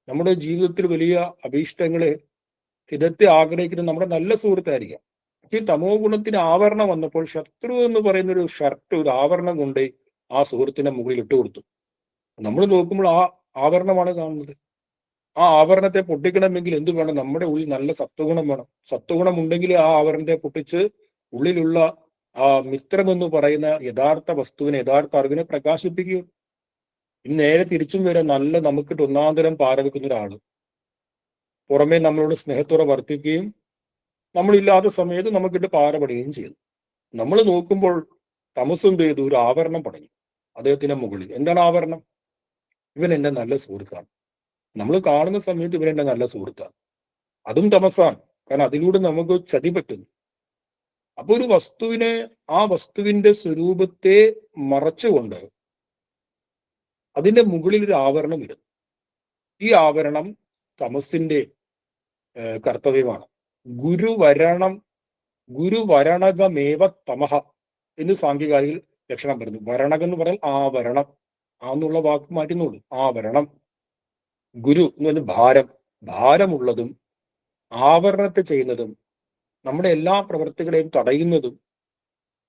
നമ്മുടെ ജീവിതത്തിൽ വലിയ അഭീഷ്ടങ്ങളെ, ഹിതത്തെ ആഗ്രഹിക്കുന്ന നമ്മുടെ നല്ല സുഹൃത്തായിരിക്കാം. ഈ തമോ ഗുണത്തിന് ആവരണം വന്നപ്പോൾ ശത്രു എന്ന് പറയുന്ന ഒരു ഷർട്ട്, ഒരു ആവരണം കൊണ്ട് ആ സുഹൃത്തിന്റെ മുകളിൽ ഇട്ട് കൊടുത്തു. നമ്മൾ നോക്കുമ്പോൾ ആ ആവരണമാണ് കാണുന്നത്. ആ ആവരണത്തെ പൊട്ടിക്കണമെങ്കിൽ എന്ത് വേണം? നമ്മുടെ ഉള്ളിൽ നല്ല സത്വഗുണം വേണം. സത്വഗുണം ഉണ്ടെങ്കിൽ ആ ആവരണത്തെ പൊട്ടിച്ച് ഉള്ളിലുള്ള ആ മിത്രം എന്ന് പറയുന്ന യഥാർത്ഥ വസ്തുവിനെ, യഥാർത്ഥ അറിവിനെ പ്രകാശിപ്പിക്കുക. ഇനി നേരെ തിരിച്ചും വരെ നല്ല നമുക്കിട്ട് ഒന്നാന്തരം പാരവെക്കുന്ന ഒരാള് പുറമേ നമ്മളോട് സ്നേഹത്തോടെ വർത്തിക്കുകയും നമ്മളില്ലാത്ത സമയത്ത് നമുക്കിട്ട് പാരപടുകയും ചെയ്തു. നമ്മൾ നോക്കുമ്പോൾ തമസ് എന്ത് ചെയ്തു? ഒരു ആവരണം പടഞ്ഞു അദ്ദേഹത്തിന്റെ മുകളിൽ. എന്താണ് ആവരണം? ഇവൻ എന്റെ നല്ല സുഹൃത്താണ്. നമ്മൾ കാണുന്ന സമയത്ത് ഇവൻ എന്റെ നല്ല സുഹൃത്താണ്. അതും തമസാണ്. കാരണം അതിലൂടെ നമുക്ക് ചതി പറ്റുന്നു. അപ്പൊ ഒരു വസ്തുവിനെ, ആ വസ്തുവിന്റെ സ്വരൂപത്തെ മറച്ചുകൊണ്ട് അതിന്റെ മുകളിൽ ഒരു ആവരണം വരുന്നു. ഈ ആവരണം തമസിന്റെ കർത്തവ്യമാണ്. ഗുരുവരണകമേവ തമഹ എന്ന് സാംഖ്യകാരികൾ ലക്ഷണം പറഞ്ഞു. വരണകം എന്ന് പറഞ്ഞാൽ ആവരണം. എന്നുള്ള വാക്ക് മാറ്റുന്നുള്ളൂ. ആവരണം. ഗുരു എന്ന് പറഞ്ഞാൽ ഭാരമുള്ളതും ആവരണത്തെ ചെയ്യുന്നതും നമ്മുടെ എല്ലാ പ്രവൃത്തികളെയും തടയുന്നതും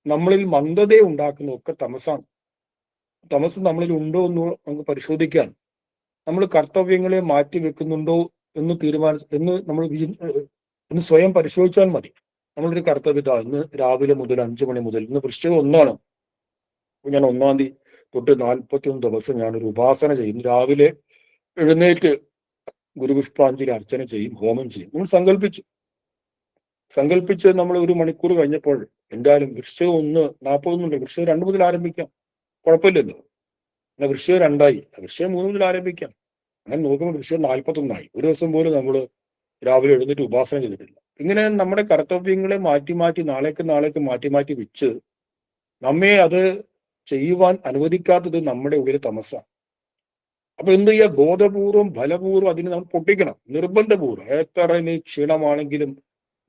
നമ്മളിൽ മന്ദതയെ ഉണ്ടാക്കുന്നതും ഒക്കെ തമസാണ്. തമസ് നമ്മളിൽ ഉണ്ടോ എന്ന് നമുക്ക് പരിശോധിക്കാൻ, നമ്മൾ കർത്തവ്യങ്ങളെ മാറ്റി വെക്കുന്നുണ്ടോ എന്ന് നമ്മൾ സ്വയം പരിശോധിച്ചാൽ മതി. നമ്മളൊരു കർത്തവ്യത ഇന്ന് രാവിലെ മുതൽ 5 മണി മുതൽ, ഇന്ന് വൃശ്ചികം 1 ഞാൻ 1-ാം തീയതി തൊട്ട് 41 ദിവസം ഞാനൊരു ഉപാസന ചെയ്യും. രാവിലെ എഴുന്നേറ്റ് ഗുരുപുഷ്പാഞ്ജലി അർച്ചന ചെയ്യും, ഹോമം ചെയ്യും. നമ്മൾ സങ്കല്പിച്ച് നമ്മൾ 1 മണിക്കൂർ കഴിഞ്ഞപ്പോൾ എന്തായാലും വൃശ്ചികം 1:41 വൃശ്ചികം 2 മുതൽ ആരംഭിക്കാം, കുഴപ്പമില്ലല്ലോ. എന്നാൽ വൃശ്ചികം 2 വൃശ്ചികം 3 മുതൽ ആരംഭിക്കാം. അങ്ങനെ നോക്കുമ്പോൾ വൃശ്ചികം 41 ഒരു ദിവസം പോലും നമ്മൾ രാവിലെ എഴുന്നേറ്റ് ഉപാസന ചെയ്തിട്ടില്ല. ഇങ്ങനെ നമ്മുടെ കർത്തവ്യങ്ങളെ മാറ്റി നാളേക്ക് മാറ്റി വെച്ച് നമ്മെ അത് ചെയ്യുവാൻ അനുവദിക്കാത്തത് നമ്മുടെ ഉള്ളിൽ തമസാണ്. അപ്പൊ എന്ത് ചെയ്യുക? ബോധപൂർവം ബലപൂർവ്വം അതിനെ നമ്മൾ പൊട്ടിക്കണം. നിർബന്ധപൂർവ്വം എത്ര ഇനി ക്ഷീണമാണെങ്കിലും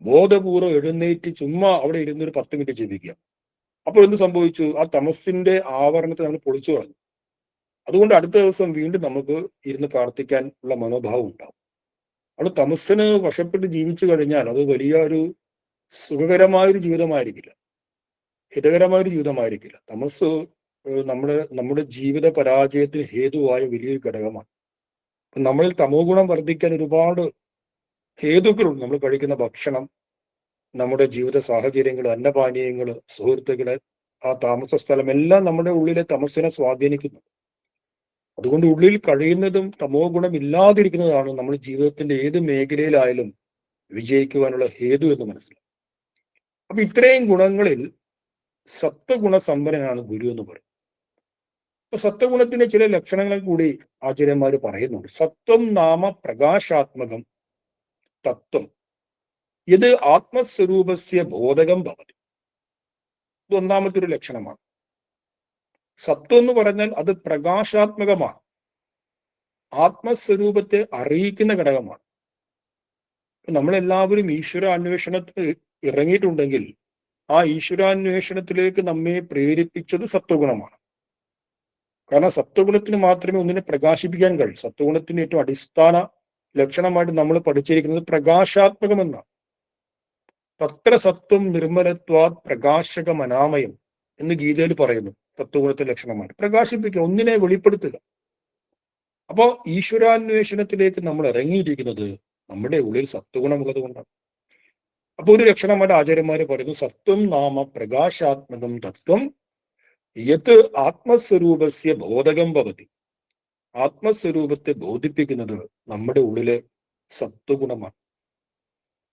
ബോധപൂർവ്വം എഴുന്നേറ്റ് ചുമ്മാ അവിടെ ഇരുന്നൊരു 10 മിനിറ്റ് ജീവിക്കുക. അപ്പോൾ എന്ത് സംഭവിച്ചു? ആ തമസിന്റെ ആവരണത്തെ നമ്മൾ പൊളിച്ചു കളഞ്ഞു. അതുകൊണ്ട് അടുത്ത ദിവസം വീണ്ടും നമുക്ക് ഇരുന്ന് പ്രാർത്ഥിക്കാൻ ഉള്ള മനോഭാവം ഉണ്ടാവും. അത് തമസ്സിന് വശപ്പെട്ട് ജീവിച്ചു കഴിഞ്ഞാൽ അത് വലിയ ഒരു സുഖകരമായൊരു ജീവിതമായിരിക്കില്ല, ഹിതകരമായൊരു ജീവിതമായിരിക്കില്ല. തമസ് നമ്മുടെ ജീവിത പരാജയത്തിന് ഹേതുവായ വലിയൊരു ഘടകമാണ്. നമ്മളിൽ തമോ ഗുണം വർദ്ധിക്കാൻ ഒരുപാട് ഹേതുക്കളുണ്ട്. നമ്മൾ കഴിക്കുന്ന ഭക്ഷണം, നമ്മുടെ ജീവിത സാഹചര്യങ്ങൾ, അന്നപാനീയങ്ങൾ, സുഹൃത്തുക്കള്, ആ താമസ സ്ഥലം എല്ലാം നമ്മുടെ ഉള്ളിലെ തമസ്സിനെ സ്വാധീനിക്കുന്നു. അതുകൊണ്ട് ഉള്ളിൽ കഴിയുന്നതും തമോ ഗുണം ഇല്ലാതിരിക്കുന്നതാണ് നമ്മൾ ജീവിതത്തിന്റെ ഏത് മേഖലയിലായാലും വിജയിക്കുവാനുള്ള ഹേതു എന്ന് മനസ്സിലാക്കും. അപ്പൊ ഇത്രയും ഗുണങ്ങളിൽ സത്വഗുണ സമ്പന്നനാണ് ഗുരു എന്ന് പറയും. അപ്പൊ സത്വഗുണത്തിന്റെ ചില ലക്ഷണങ്ങൾ കൂടി ആചാര്യന്മാർ പറയുന്നുണ്ട്. സത്വം നാമ പ്രകാശാത്മകം തത്വം ഇത് ആത്മസ്വരൂപസ്യ ബോധകം ഭവതി. ഇത് ഒന്നാമത്തെ ഒരു ലക്ഷണമാണ്. സത്വം എന്ന് പറഞ്ഞാൽ അത് പ്രകാശാത്മകമാണ്, ആത്മസ്വരൂപത്തെ അറിയിക്കുന്ന ഘടകമാണ്. നമ്മളെല്ലാവരും ഈശ്വര അന്വേഷണത്തിൽ ഇറങ്ങിയിട്ടുണ്ടെങ്കിൽ ആ ഈശ്വരാന്വേഷണത്തിലേക്ക് നമ്മെ പ്രേരിപ്പിച്ചത് സത്വഗുണമാണ്. കാരണം സത്വഗുണത്തിന് മാത്രമേ ഒന്നിനെ പ്രകാശിപ്പിക്കാൻ കഴിയൂ. സത്വഗുണത്തിന്റെ ഏറ്റവും അടിസ്ഥാന ലക്ഷണമായിട്ട് നമ്മൾ പഠിച്ചിരിക്കുന്നത് പ്രകാശാത്മകമെന്നാണ്. തത്ര സത്വം നിർമ്മലത്വാത് പ്രകാശകം അനാമയം എന്ന് ഗീതയിൽ പറയുന്നു. സത്വഗുണത്തിന്റെ ലക്ഷണമാണ് പ്രകാശിപ്പിക്കുക, ഒന്നിനെ വെളിപ്പെടുത്തുക. അപ്പോ ഈശ്വരാന്വേഷണത്തിലേക്ക് നമ്മൾ ഇറങ്ങിയിരിക്കുന്നത് നമ്മുടെ ഉള്ളിൽ സത്വഗുണമുള്ളത് കൊണ്ടാണ്. അപ്പൊ ഒരു ലക്ഷണമായിട്ട് ആചാര്യന്മാര് പറയുന്നു, സത്വം നാമ പ്രകാശാത്മകം തത്വം യത് ആത്മസ്വരൂപസ്യ ബോധകം ഭവതി. ആത്മസ്വരൂപത്തെ ബോധിപ്പിക്കുന്നത് നമ്മുടെ ഉള്ളിലെ സത്വഗുണമാണ്.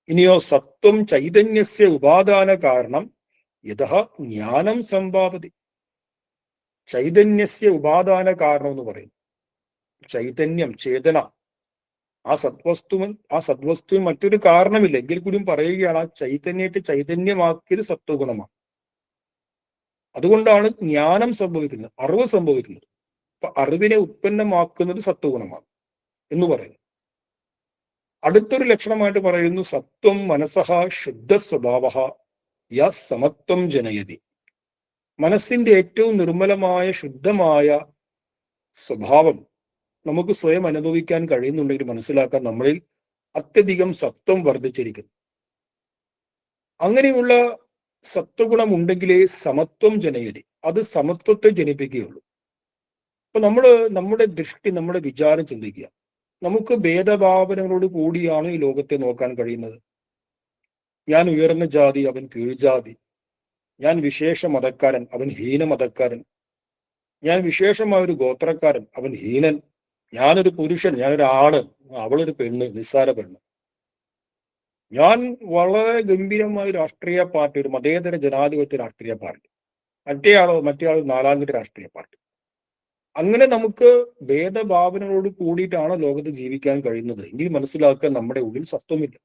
ഇനിയോ സത്വം ചൈതന്യസ്യ ഉപാദാന കാരണം യഥ ജ്ഞാനം സംഭാവതി. ചൈതന്യസ്യ ഉപാദാന കാരണം എന്ന് പറയുന്നു. ചൈതന്യം, ചേതന, ആ സദ്വസ്തുവിന് മറ്റൊരു കാരണമില്ല എങ്കിൽ കൂടിയും പറയുകയാണ് ആ ചൈതന്യത്തെ ചൈതന്യമാക്കിയത് സത്വഗുണമാണ്. അതുകൊണ്ടാണ് ജ്ഞാനം സംഭവിക്കുന്നത്, അറിവ് സംഭവിക്കുന്നത്. അപ്പൊ അറിവിനെ ഉത്പന്നമാക്കുന്നത് സത്വഗുണമാണ് എന്ന് പറയുന്നു. അടുത്തൊരു ലക്ഷണമായിട്ട് പറയുന്നു, സത്വം മനസ്സഹ ശുദ്ധ സ്വഭാവ യ സമത്വം ജനയതി. മനസ്സിന്റെ ഏറ്റവും നിർമ്മലമായ ശുദ്ധമായ സ്വഭാവം നമുക്ക് സ്വയം അനുഭവിക്കാൻ കഴിയുന്നുണ്ടെങ്കിൽ മനസ്സിലാക്കാൻ നമ്മളിൽ അത്യധികം സത്വം വർദ്ധിച്ചിരിക്കുന്നു. അങ്ങനെയുള്ള സത്വഗുണം ഉണ്ടെങ്കിലേ സമത്വം ജനയതി, അത് സമത്വത്തെ ജനിപ്പിക്കുകയുള്ളൂ. അപ്പൊ നമ്മുടെ ദൃഷ്ടി, നമ്മുടെ വിചാരം ചിന്തിക്കുക. നമുക്ക് ഭേദഭാവനകളോട് കൂടിയാണ് ഈ ലോകത്തെ നോക്കാൻ കഴിയുന്നത്. ഞാൻ ഉയർന്ന ജാതി, അവൻ കീഴ്ജാതി. ഞാൻ വിശേഷ മതക്കാരൻ, അവൻ ഹീന മതക്കാരൻ. ഞാൻ വിശേഷമായ ഒരു ഗോത്രക്കാരൻ, അവൻ ഹീനൻ. ഞാനൊരു പുരുഷൻ, ഞാനൊരു ആണ്, അവളൊരു പെണ്ണ്, നിസ്സാര പെണ്ണ്. ഞാൻ വളരെ ഗംഭീരമായ രാഷ്ട്രീയ പാർട്ടി, ഒരു മതേതര ജനാധിപത്യ രാഷ്ട്രീയ പാർട്ടി, മറ്റേയാൾ നാലാംകിട രാഷ്ട്രീയ പാർട്ടി. അങ്ങനെ നമുക്ക് ഭേദഭാവനകളോട് കൂടിയിട്ടാണ് ലോകത്ത് ജീവിക്കാൻ കഴിയുന്നത് എങ്കിൽ മനസ്സിലാക്കാൻ നമ്മുടെ ഉള്ളിൽ സത്വമില്ല.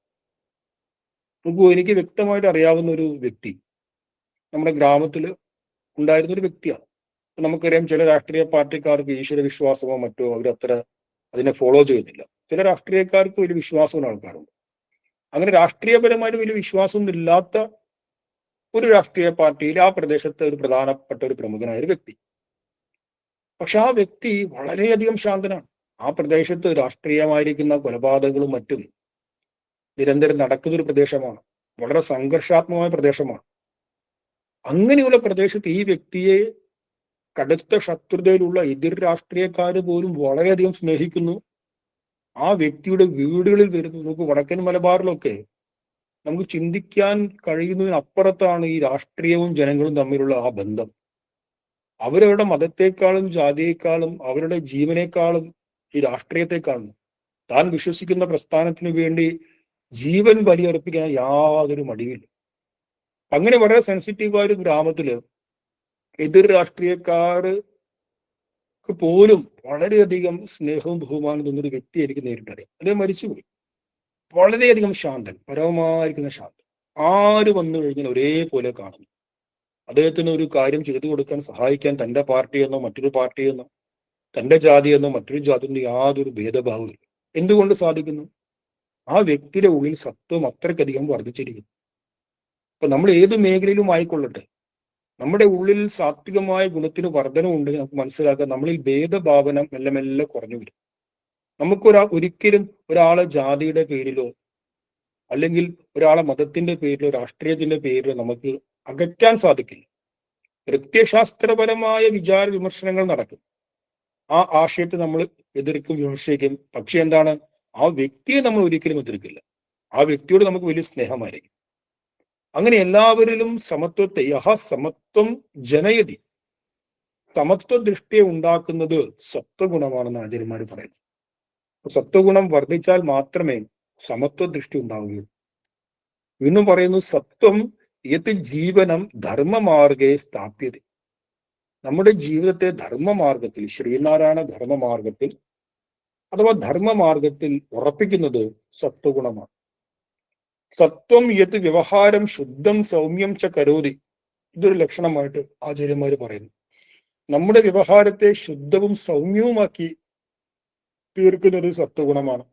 എനിക്ക് വ്യക്തമായിട്ട് അറിയാവുന്ന ഒരു വ്യക്തി നമ്മുടെ ഗ്രാമത്തിൽ ഉണ്ടായിരുന്ന ഒരു വ്യക്തിയാണ്. നമുക്കറിയാം ചില രാഷ്ട്രീയ പാർട്ടിക്കാർക്ക് ഈശ്വര വിശ്വാസമോ മറ്റോ അവരത്ര അതിനെ ഫോളോ ചെയ്യുന്നില്ല. ചില രാഷ്ട്രീയക്കാർക്ക് വലിയ വിശ്വാസമുള്ള ആൾക്കാരുണ്ട്. അങ്ങനെ രാഷ്ട്രീയപരമായിട്ട് വലിയ വിശ്വാസമൊന്നും ഇല്ലാത്ത ഒരു രാഷ്ട്രീയ പാർട്ടിയിൽ ആ പ്രദേശത്തെ ഒരു പ്രധാനപ്പെട്ട ഒരു പ്രമുഖനായ ഒരു വ്യക്തി. പക്ഷെ ആ വ്യക്തി വളരെയധികം ശാന്തനാണ്. ആ പ്രദേശത്ത് രാഷ്ട്രീയമായിരിക്കുന്ന കൊലപാതകങ്ങളും മറ്റും നിരന്തരം നടക്കുന്ന ഒരു പ്രദേശമാണ്. വളരെ സംഘർഷാത്മകമായ പ്രദേശമാണ്. അങ്ങനെയുള്ള പ്രദേശത്ത് ഈ വ്യക്തിയെ കടുത്ത ശത്രുതയിലുള്ള എതിർ രാഷ്ട്രീയക്കാര് പോലും വളരെയധികം സ്നേഹിക്കുന്നു. ആ വ്യക്തിയുടെ വീടുകളിൽ വരുന്നു. നമുക്ക് വടക്കൻ മലബാറിലൊക്കെ നമുക്ക് ചിന്തിക്കാൻ കഴിയുന്നതിനപ്പുറത്താണ് ഈ രാഷ്ട്രീയവും ജനങ്ങളും തമ്മിലുള്ള ആ ബന്ധം. അവരവരുടെ മതത്തെക്കാളും ജാതിയേക്കാളും അവരുടെ ജീവനേക്കാളും ഈ രാഷ്ട്രീയത്തെക്കാളും താൻ വിശ്വസിക്കുന്ന പ്രസ്ഥാനത്തിന് വേണ്ടി ജീവൻ ബലിയർപ്പിക്കാൻ യാതൊരു മടിയില്ല. അങ്ങനെ വളരെ സെൻസിറ്റീവായ ഒരു ഗ്രാമത്തില് എതിർ രാഷ്ട്രീയക്കാർക്ക് പോലും വളരെയധികം സ്നേഹവും ബഹുമാനം തോന്നുന്ന ഒരു വ്യക്തി എനിക്ക് നേരിട്ടറിയാം. അദ്ദേഹം മരിച്ചുപോയി. വളരെയധികം ശാന്തൻ, പരമമായിരിക്കുന്ന ശാന്തൻ. ആര് വന്നു കഴിഞ്ഞാൽ ഒരേപോലെ കാണുന്നു. അദ്ദേഹത്തിന് ഒരു കാര്യം ചെയ്തു കൊടുക്കാൻ സഹായിക്കാൻ തന്റെ പാർട്ടിയെന്നോ മറ്റൊരു പാർട്ടിയെന്നോ തന്റെ ജാതിയെന്നോ മറ്റൊരു ജാതിയെന്നോ യാതൊരു ഭേദഭാവമില്ല. എന്തുകൊണ്ട് സാധിക്കുന്നു? ആ വ്യക്തിയുടെ ഉള്ളിൽ സത്വം അത്രയ്ക്കധികം വർദ്ധിച്ചിരിക്കുന്നു. അപ്പൊ നമ്മൾ ഏത് മേഖലയിലും ആയിക്കൊള്ളട്ടെ, നമ്മുടെ ഉള്ളിൽ സാത്വികമായ ഗുണത്തിന് വർധനമുണ്ടെങ്കിൽ നമുക്ക് മനസ്സിലാക്കാം നമ്മളിൽ ഭേദഭാവന മെല്ലെ മെല്ലെ കുറഞ്ഞു വരും. ഒരിക്കലും ഒരാളെ ജാതിയുടെ പേരിലോ അല്ലെങ്കിൽ ഒരാളെ മതത്തിന്റെ പേരിലോ രാഷ്ട്രീയത്തിന്റെ പേരിലോ നമുക്ക് അകറ്റാൻ സാധിക്കില്ല. പ്രത്യയശാസ്ത്രപരമായ വിചാര വിമർശനങ്ങൾ നടക്കും. ആ ആശയത്തെ നമ്മൾ എതിർക്കും, വിമർശിക്കും. പക്ഷെ എന്താണ്, ആ വ്യക്തിയെ നമ്മൾ ഒരിക്കലും എതിർക്കില്ല. ആ വ്യക്തിയോട് നമുക്ക് വലിയ സ്നേഹമായിരിക്കും. അങ്ങനെ എല്ലാവരിലും സമത്വത്തെ സമത്വം ജനയതി, സമത്വ ദൃഷ്ടിയെ ഉണ്ടാക്കുന്നത് സത്വഗുണമാണെന്ന് ആചാര്യന്മാർ പറയുന്നു. സത്വഗുണം വർദ്ധിച്ചാൽ മാത്രമേ സമത്വ ദൃഷ്ടി ഉണ്ടാവുകയുള്ളൂ. വീണ്ടും പറയുന്നു, സത്വം യത് ജീവനം ധർമ്മമാർഗേ സ്ഥാപ്യത. നമ്മുടെ ജീവിതത്തെ ധർമ്മമാർഗത്തിൽ, ശ്രീനാരായണ ധർമ്മമാർഗത്തിൽ അഥവാ ധർമ്മമാർഗത്തിൽ ഉറപ്പിക്കുന്നത് സത്വഗുണമാണ്. സത്വം യത് വ്യവഹാരം ശുദ്ധം സൗമ്യം ച കരോതി. ഇതൊരു ലക്ഷണമായിട്ട് ആചാര്യന്മാര് പറയുന്നു. നമ്മുടെ വ്യവഹാരത്തെ ശുദ്ധവും സൗമ്യവുമാക്കി തീർക്കുന്നത് സത്വഗുണമാണ്.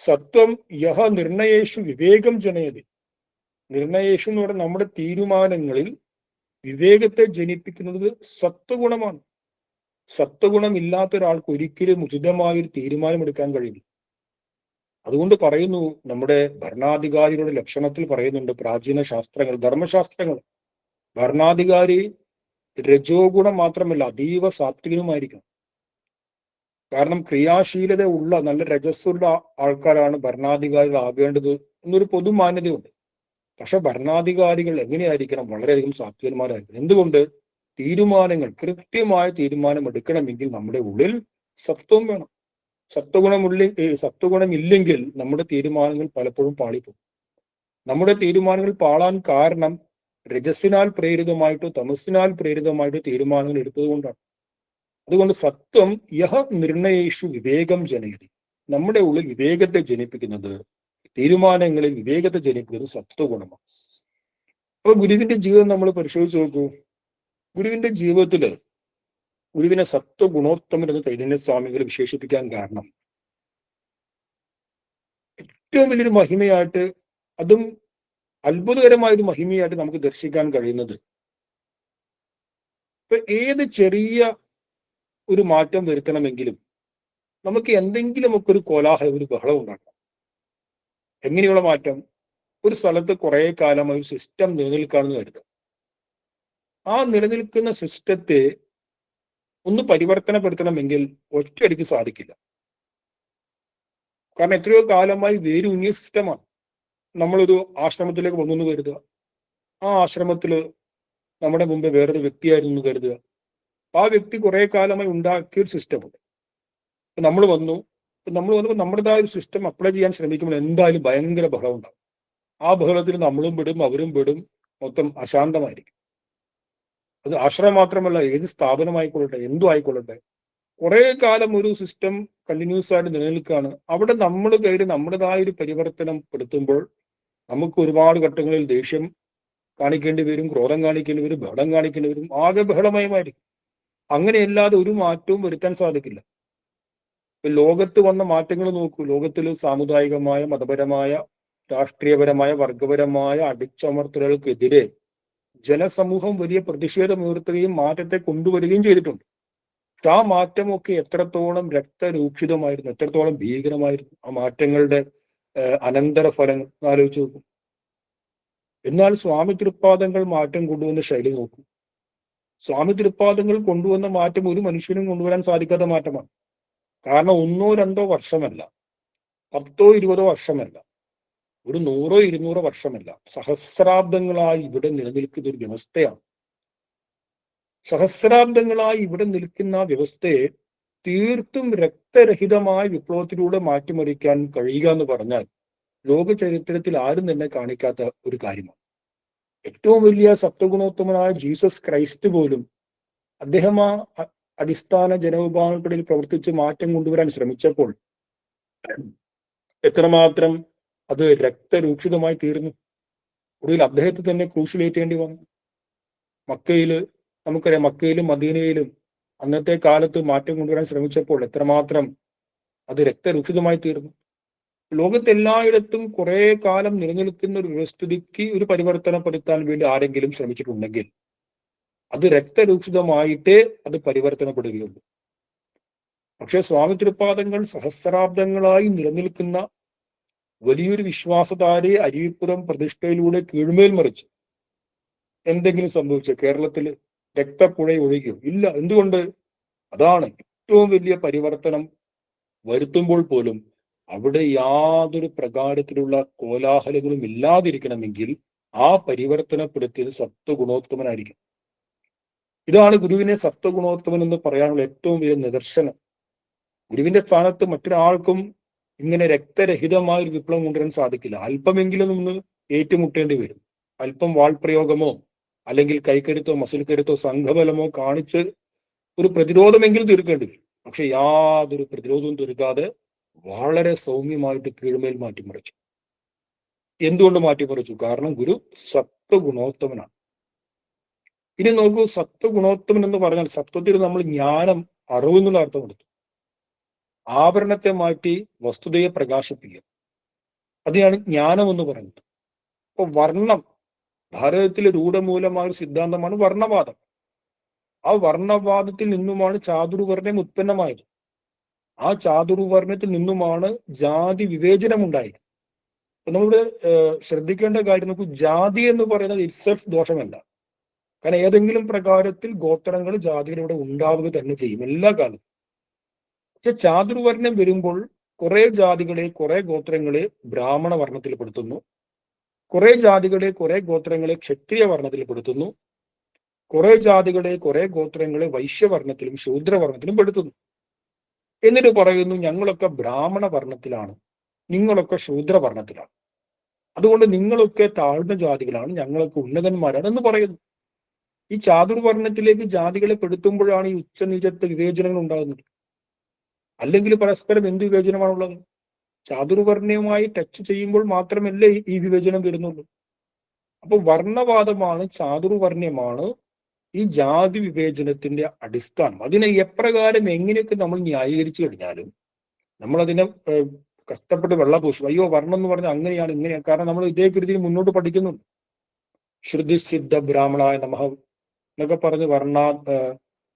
സത്വം യഹ നിർണയേഷു വിവേകം ജനയതി. നിർണയേഷു എന്ന് പറഞ്ഞാൽ നമ്മുടെ തീരുമാനങ്ങളിൽ വിവേകത്തെ ജനിപ്പിക്കുന്നത് സത്വഗുണമാണ്. സത്വഗുണം ഇല്ലാത്ത ഒരാൾക്ക് ഒരിക്കലും ഉചിതമായൊരു തീരുമാനമെടുക്കാൻ കഴിയില്ല. അതുകൊണ്ട് പറയുന്നു, നമ്മുടെ ഭരണാധികാരികളുടെ ലക്ഷണത്തിൽ പറയുന്നുണ്ട്, പ്രാചീന ശാസ്ത്രങ്ങൾ, ധർമ്മശാസ്ത്രങ്ങൾ, ഭരണാധികാരി രജോ ഗുണം മാത്രമല്ല അതീവ സാത്വികനുമായിരിക്കണം. കാരണം ക്രിയാശീലത ഉള്ള നല്ല രജസ്സുള്ള ആൾക്കാരാണ് ഭരണാധികാരികൾ ആകേണ്ടത് എന്നൊരു പൊതുമാന്യതയുണ്ട്. പക്ഷെ ഭരണാധികാരികൾ എങ്ങനെയായിരിക്കണം? വളരെയധികം സാത്വികന്മാരായിരിക്കണം. എന്തുകൊണ്ട്? തീരുമാനങ്ങൾ, കൃത്യമായ തീരുമാനം എടുക്കണമെങ്കിൽ നമ്മുടെ ഉള്ളിൽ സത്വം വേണം. സത്വഗുണം ഇല്ലെങ്കിൽ നമ്മുടെ തീരുമാനങ്ങൾ പലപ്പോഴും പാളിപ്പോകും. നമ്മുടെ തീരുമാനങ്ങൾ പാളാൻ കാരണം രജസ്സിനാൽ പ്രേരിതമായിട്ടോ തമസ്സിനാൽ പ്രേരിതമായിട്ടോ തീരുമാനങ്ങൾ എടുത്തത് കൊണ്ടാണ്. അതുകൊണ്ട് സത്വം യഹ നിർണയേഷു വിവേകം ജനയതി. നമ്മുടെ ഉള്ളിൽ വിവേകത്തെ ജനിപ്പിക്കുന്നത്, തീരുമാനങ്ങളിൽ വിവേകത്തെ ജനിപ്പിക്കുന്നത് സത്വഗുണമാണ്. അപ്പൊ ഗുരുവിന്റെ ജീവിതം നമ്മൾ പരിശോധിച്ച് നോക്കൂ. ഗുരുവിന്റെ ജീവിതത്തില് ഗുരുവിനെ സത്വഗുണോത്തമൻ എന്ന് ചൈതന്യ സ്വാമികൾ വിശേഷിപ്പിക്കാൻ കാരണം ഏറ്റവും വലിയൊരു മഹിമയായിട്ട്, അതും അത്ഭുതകരമായൊരു മഹിമയായിട്ട് നമുക്ക് ദർശിക്കാൻ കഴിയുന്നത്, ഇപ്പൊ ഏത് ചെറിയ ഒരു മാറ്റം വരുത്തണമെങ്കിലും നമുക്ക് എന്തെങ്കിലുമൊക്കെ ഒരു കോലാഹലം, ഒരു ബഹളം ഉണ്ടാക്കണം. എങ്ങനെയുള്ള മാറ്റം? ഒരു സ്ഥലത്ത് കുറെ കാലമായി ഒരു സിസ്റ്റം നിലനിൽക്കുകയാണെന്ന് കരുതുക. ആ നിലനിൽക്കുന്ന സിസ്റ്റത്തെ ഒന്ന് പരിവർത്തനപ്പെടുത്തണമെങ്കിൽ ഒറ്റയടിക്ക് സാധിക്കില്ല. കാരണം എത്രയോ കാലമായി വേരൂന്നിയ സിസ്റ്റമാണ്. നമ്മളൊരു ആശ്രമത്തിലേക്ക് വന്നു എന്ന് കരുതുക. ആ ആശ്രമത്തില് നമ്മുടെ മുമ്പ് വേറൊരു വ്യക്തിയായിരുന്നു എന്ന് കരുതുക. ആ വ്യക്തി കുറെ കാലമായി ഉണ്ടാക്കിയൊരു സിസ്റ്റമുണ്ട്. നമ്മൾ വന്നപ്പോൾ നമ്മുടേതായ ഒരു സിസ്റ്റം അപ്ലൈ ചെയ്യാൻ ശ്രമിക്കുമ്പോൾ എന്തായാലും ഭയങ്കര ബഹളം ഉണ്ടാവും. ആ ബഹളത്തിൽ നമ്മളും പെടും, അവരും പെടും, മൊത്തം അശാന്തമായിരിക്കും. അത് ആശ്രമം മാത്രമല്ല, ഏത് സ്ഥാപനമായിക്കൊള്ളട്ടെ, എന്തും ആയിക്കൊള്ളട്ടെ, കുറെ കാലം ഒരു സിസ്റ്റം കണ്ടിന്യൂസ് ആയിട്ട് നിലനിൽക്കുകയാണ്. അവിടെ നമ്മൾ കയറി നമ്മുടേതായ ഒരു പരിവർത്തനം പെടുത്തുമ്പോൾ നമുക്ക് ഒരുപാട് ഘട്ടങ്ങളിൽ ദേഷ്യം കാണിക്കേണ്ടി വരും, ക്രോധം കാണിക്കേണ്ടി വരും, ബഹളം കാണിക്കേണ്ടി വരും, ആകെ ബഹളമയമായിരിക്കും. അങ്ങനെയല്ലാതെ ഒരു മാറ്റവും വരുത്താൻ സാധിക്കില്ല. ലോകത്ത് വന്ന മാറ്റങ്ങൾ നോക്കൂ. ലോകത്തിൽ സാമുദായികമായ, മതപരമായ, രാഷ്ട്രീയപരമായ, വർഗപരമായ അടിച്ചമർത്തലുകൾക്കെതിരെ ജനസമൂഹം വലിയ പ്രതിഷേധമുയർത്തുകയും മാറ്റത്തെ കൊണ്ടുവരികയും ചെയ്തിട്ടുണ്ട്. ആ മാറ്റമൊക്കെ എത്രത്തോളം രക്തരൂക്ഷിതമായിരുന്നു, എത്രത്തോളം ഭീകരമായിരുന്നു. ആ മാറ്റങ്ങളുടെ അനന്തര ഫലങ്ങൾ ആലോചിച്ച് നോക്കും. എന്നാൽ സ്വാമി തൃപ്പാദങ്ങൾ മാറ്റം കൊണ്ടുവന്ന ശൈലി നോക്കും. സ്വാമി തൃപ്പാദങ്ങൾ കൊണ്ടുവന്ന മാറ്റം ഒരു മനുഷ്യനും കൊണ്ടുവരാൻ സാധിക്കാത്ത മാറ്റമാണ്. കാരണം 1 2 വർഷമല്ല, 10 20 വർഷമല്ല, ഒരു 100 200 വർഷമല്ല, സഹസ്രാബ്ദങ്ങളായി ഇവിടെ നിലനിൽക്കുന്ന ഒരു വ്യവസ്ഥയാണ്. സഹസ്രാബ്ദങ്ങളായി ഇവിടെ നിൽക്കുന്ന വ്യവസ്ഥയെ തീർത്തും രക്തരഹിതമായ വിപ്ലവത്തിലൂടെ മാറ്റിമറിക്കാൻ കഴിയുക എന്ന് പറഞ്ഞാൽ ലോക ചരിത്രത്തിൽ ആരും തന്നെ കാണിക്കാത്ത ഒരു കാര്യമാണ്. ഏറ്റവും വലിയ സത്വഗുണോത്തമനായ ജീസസ് ക്രൈസ്റ്റ് പോലും അദ്ദേഹം ആ അടിസ്ഥാന ജനവിഭാഗങ്ങളിൽ പ്രവർത്തിച്ച് മാറ്റം കൊണ്ടുവരാൻ ശ്രമിച്ചപ്പോൾ എത്രമാത്രം അത് രക്തരൂക്ഷിതമായി തീർന്നു. ഒടുവിൽ അദ്ദേഹത്തെ തന്നെ ക്രൂശിലേറ്റേണ്ടി വന്നു. നമുക്കറിയാം, മക്കയിലും മദീനയിലും അന്നത്തെ കാലത്ത് മാറ്റം കൊണ്ടുവരാൻ ശ്രമിച്ചപ്പോൾ എത്രമാത്രം അത് രക്തരൂക്ഷിതമായി തീർന്നു. ലോകത്തെല്ലായിടത്തും കുറെ കാലം നിലനിൽക്കുന്ന ഒരു വ്യവസ്ഥിതിക്ക് ഒരു പരിവർത്തനപ്പെടുത്താൻ വേണ്ടി ആരെങ്കിലും ശ്രമിച്ചിട്ടുണ്ടെങ്കിൽ അത് രക്തരൂക്ഷിതമായിട്ടേ അത് പരിവർത്തനപ്പെടുകയുള്ളൂ. പക്ഷെ സ്വാമി തൃപ്പാദങ്ങൾ സഹസ്രാബ്ദങ്ങളായി നിലനിൽക്കുന്ന വലിയൊരു വിശ്വാസധാരയെ അരുവിപ്പുറം പ്രതിഷ്ഠയിലൂടെ കീഴ്മേൽ മറിച്ച് എന്തെങ്കിലും സംഭവിച്ചു? കേരളത്തിൽ രക്തപ്പുഴ ഒഴുകിയോ? ഇല്ല. എന്തുകൊണ്ട്? അതാണ് ഏറ്റവും വലിയ പരിവർത്തനം വരുത്തുമ്പോൾ പോലും അവിടെ യാതൊരു പ്രകാരത്തിലുള്ള കോലാഹലങ്ങളും ഇല്ലാതിരിക്കണമെങ്കിൽ ആ പരിവർത്തനപ്പെടുത്തിയത് സത്വഗുണോത്തമനായിരിക്കും. ഇതാണ് ഗുരുവിനെ സത്വഗുണോത്തമൻ എന്ന് പറയാനുള്ള ഏറ്റവും വലിയ നിദർശനം. ഗുരുവിന്റെ സ്ഥാനത്ത് മറ്റൊരാൾക്കും ഇങ്ങനെ രക്തരഹിതമായ ഒരു വിപ്ലവം കൊണ്ടുവരാൻ സാധിക്കില്ല. അല്പമെങ്കിലും ഒന്ന് ഏറ്റുമുട്ടേണ്ടി വരും. അല്പം വാൾപ്രയോഗമോ അല്ലെങ്കിൽ കൈക്കരുത്തോ മസിൽ കരുത്തോ സംഘബലമോ കാണിച്ച് ഒരു പ്രതിരോധമെങ്കിലും തീർക്കേണ്ടി വരും. പക്ഷെ യാതൊരു പ്രതിരോധവും തീർക്കാതെ വളരെ സൗമ്യമായിട്ട് കീഴ്മേൽ മാറ്റിമറിച്ചു. എന്തുകൊണ്ട് മാറ്റിമറിച്ചു? കാരണം ഗുരു സത്വഗുണോത്തമനാണ്. ഇനി നോക്കൂ, സത്വഗുണോത്തമൻ എന്ന് പറഞ്ഞാൽ സത്വത്തിൽ നമ്മൾ ജ്ഞാനം, അറിവ് എന്നുള്ള അർത്ഥം കൊടുത്തു. ആവരണത്തെ മാറ്റി വസ്തുതയെ പ്രകാശിപ്പിക്കുക, അതിനാണ് ജ്ഞാനം എന്ന് പറയുന്നത്. അപ്പൊ വർണ്ണം, ഭാരതത്തിലെ രൂഢമൂലമായ ഒരു സിദ്ധാന്തമാണ് വർണ്ണവാദം. ആ വർണ്ണവാദത്തിൽ നിന്നുമാണ് ചാതുർവർണ്ണ്യം ഉത്പന്നമായത്. ആ ചാതുർവർണ്ണത്തിൽ നിന്നുമാണ് ജാതി വിവേചനം ഉണ്ടായത്. അപ്പൊ നമ്മൾ ശ്രദ്ധിക്കേണ്ട കാര്യം നോക്കൂ, ജാതി എന്ന് പറയുന്നത് ഇറ്റ്സെൽഫ് ദോഷമല്ല. കാരണം ഏതെങ്കിലും പ്രകാരത്തിൽ ഗോത്രങ്ങൾ ജാതിയിലൂടെ ഉണ്ടാവുക തന്നെ ചെയ്യും എല്ലാ കാലത്തും. പക്ഷെ ചാതുർവർണ്ണം വരുമ്പോൾ കുറെ ജാതികളെ, കുറെ ഗോത്രങ്ങളെ ബ്രാഹ്മണ വർണ്ണത്തിൽ പെടുത്തുന്നു, കുറെ ജാതികളെ, കുറെ ഗോത്രങ്ങളെ ക്ഷത്രിയ വർണ്ണത്തിൽ പെടുത്തുന്നു, കുറെ ജാതികളെ, കുറെ ഗോത്രങ്ങളെ വൈശ്യവർണ്ണത്തിലും ശൂദ്രവർണ്ണത്തിലും പെടുത്തുന്നു. എന്നിട്ട് പറയുന്നു ഞങ്ങളൊക്കെ ബ്രാഹ്മണ വർണ്ണത്തിലാണ്, നിങ്ങളൊക്കെ ശൂദ്രവർണ്ണത്തിലാണ്, അതുകൊണ്ട് നിങ്ങളൊക്കെ താഴ്ന്ന ജാതികളാണ്, ഞങ്ങളൊക്കെ ഉന്നതന്മാരാണ് എന്ന് പറയുന്നു. ഈ ചാതുർവർണ്ണത്തിലേക്ക് ജാതികളെ പെടുത്തുമ്പോഴാണ് ഈ ഉച്ചനീചത്വ വിവേചനങ്ങൾ ഉണ്ടാകുന്നത്. അല്ലെങ്കിൽ പരസ്പരം എന്ത് വിവേചനമാണുള്ളത്? ചാതുർവർണ്ണയുമായി ടച്ച് ചെയ്യുമ്പോൾ മാത്രമല്ലേ ഈ വിവേചനം വരുന്നുള്ളൂ. അപ്പൊ വർണ്ണവാദമാണ്, ചാതുർവർണ്ണ്യമാണ് ഈ ജാതി വിവേചനത്തിന്റെ അടിസ്ഥാനം. അതിനെ എപ്രകാരം എങ്ങനെയൊക്കെ നമ്മൾ ന്യായീകരിച്ചു കഴിഞ്ഞാലും നമ്മളതിനെ കഷ്ടപ്പെട്ട് വെള്ളപൂശും. അയ്യോ വർണ്ണം എന്ന് പറഞ്ഞാൽ അങ്ങനെയാണ് ഇങ്ങനെയാണ്. കാരണം നമ്മൾ ഇതേ കൃതിയിൽ മുന്നോട്ട് പഠിക്കുന്നുണ്ട്. ശ്രുതിസിദ്ധ ബ്രാഹ്മണായ നമഃ എന്നൊക്കെ പറഞ്ഞ്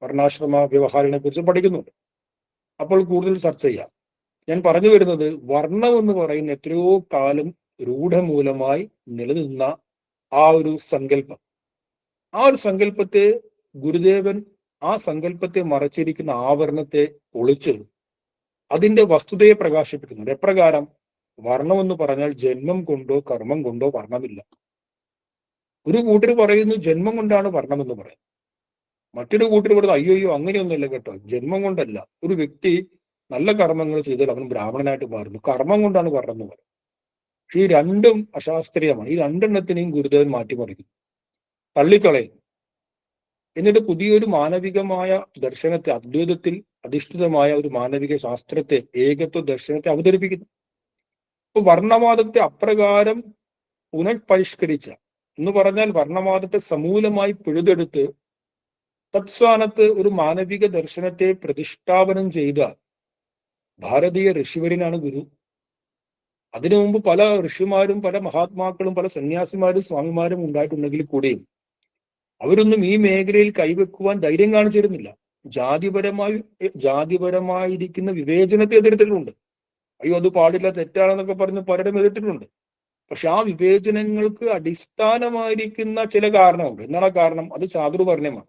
വർണ്ണാശ്രമ വ്യവഹാരിനെ കുറിച്ച് പഠിക്കുന്നുണ്ട്. അപ്പോൾ കൂടുതൽ ചർച്ച ചെയ്യാം. ഞാൻ പറഞ്ഞു വരുന്നത്, വർണ്ണം എന്ന് പറയുന്ന എത്രയോ കാലം രൂഢമൂലമായി നിലനിന്ന ആ ഒരു സങ്കല്പം, ആ ഒരു സങ്കല്പത്തെ ഗുരുദേവൻ, ആ സങ്കല്പത്തെ മറച്ചിരിക്കുന്ന ആവരണത്തെ പൊളിച്ച് അതിന്റെ വസ്തുതയെ പ്രകാശിപ്പിക്കുന്നുണ്ട്. എപ്രകാരം? വർണ്ണം എന്ന് പറഞ്ഞാൽ ജന്മം കൊണ്ടോ കർമ്മം കൊണ്ടോ വർണ്ണമില്ല. ഒരു കൂട്ടർ പറയുന്നു ജന്മം കൊണ്ടാണ് വർണ്ണം എന്ന് പറയുന്നത്. മറ്റൊരു കൂട്ടർ പറയുന്നത് അയ്യോ അങ്ങനെയൊന്നുമില്ല കേട്ടോ, ജന്മം കൊണ്ടല്ല. ഒരു വ്യക്തി നല്ല കർമ്മങ്ങൾ ചെയ്താൽ അവൻ ബ്രാഹ്മണനായിട്ട് മാറുന്നു, കർമ്മം കൊണ്ടാണ് വർണ്ണം എന്ന് പറയുന്നത്. പക്ഷെ ഈ രണ്ടും അശാസ്ത്രീയമാണ്. ഈ രണ്ടെണ്ണത്തിനെയും ഗുരുദേവൻ മാറ്റിമറിക്കുന്നു, തള്ളിക്കളയുന്നു. എന്നിട്ട് പുതിയൊരു മാനവികമായ ദർശനത്തെ, അദ്വൈതത്തിൽ അധിഷ്ഠിതമായ ഒരു മാനവിക ശാസ്ത്രത്തെ, ഏകത്വ ദർശനത്തെ അവതരിപ്പിക്കുന്നു. അപ്പൊ വർണ്ണവാദത്തെ അപ്രകാരം പുനഃപരിഷ്കരിച്ച, എന്ന് പറഞ്ഞാൽ വർണ്ണവാദത്തെ സമൂലമായി പിഴുതെടുത്ത് തത്സ്ഥാനത്ത് ഒരു മാനവിക ദർശനത്തെ പ്രതിഷ്ഠാപനം ചെയ്ത ഭാരതീയ ഋഷിവര്യനാണ് ഗുരു. അതിനു മുമ്പ് പല ഋഷിമാരും, പല മഹാത്മാക്കളും, പല സന്യാസിമാരും സ്വാമിമാരും ഉണ്ടായിട്ടുണ്ടെങ്കിൽ കൂടിയും അവരൊന്നും ഈ മേഖലയിൽ കൈവെക്കുവാൻ ധൈര്യം കാണിച്ചിരുന്നില്ല. ജാതിപരമായിരിക്കുന്ന വിവേചനത്തെ എതിർത്തിട്ടുണ്ട്. അയ്യോ അത് പാടില്ല, തെറ്റാണെന്നൊക്കെ പറഞ്ഞ് പലരും എതിർത്തിട്ടുണ്ട്. പക്ഷെ ആ വിവേചനങ്ങൾക്ക് അടിസ്ഥാനമായിരിക്കുന്ന ചില കാരണമുണ്ട്. എന്താണ് ആ കാരണം? അത് ചാതുർവർണ്ണ്യമാണ്.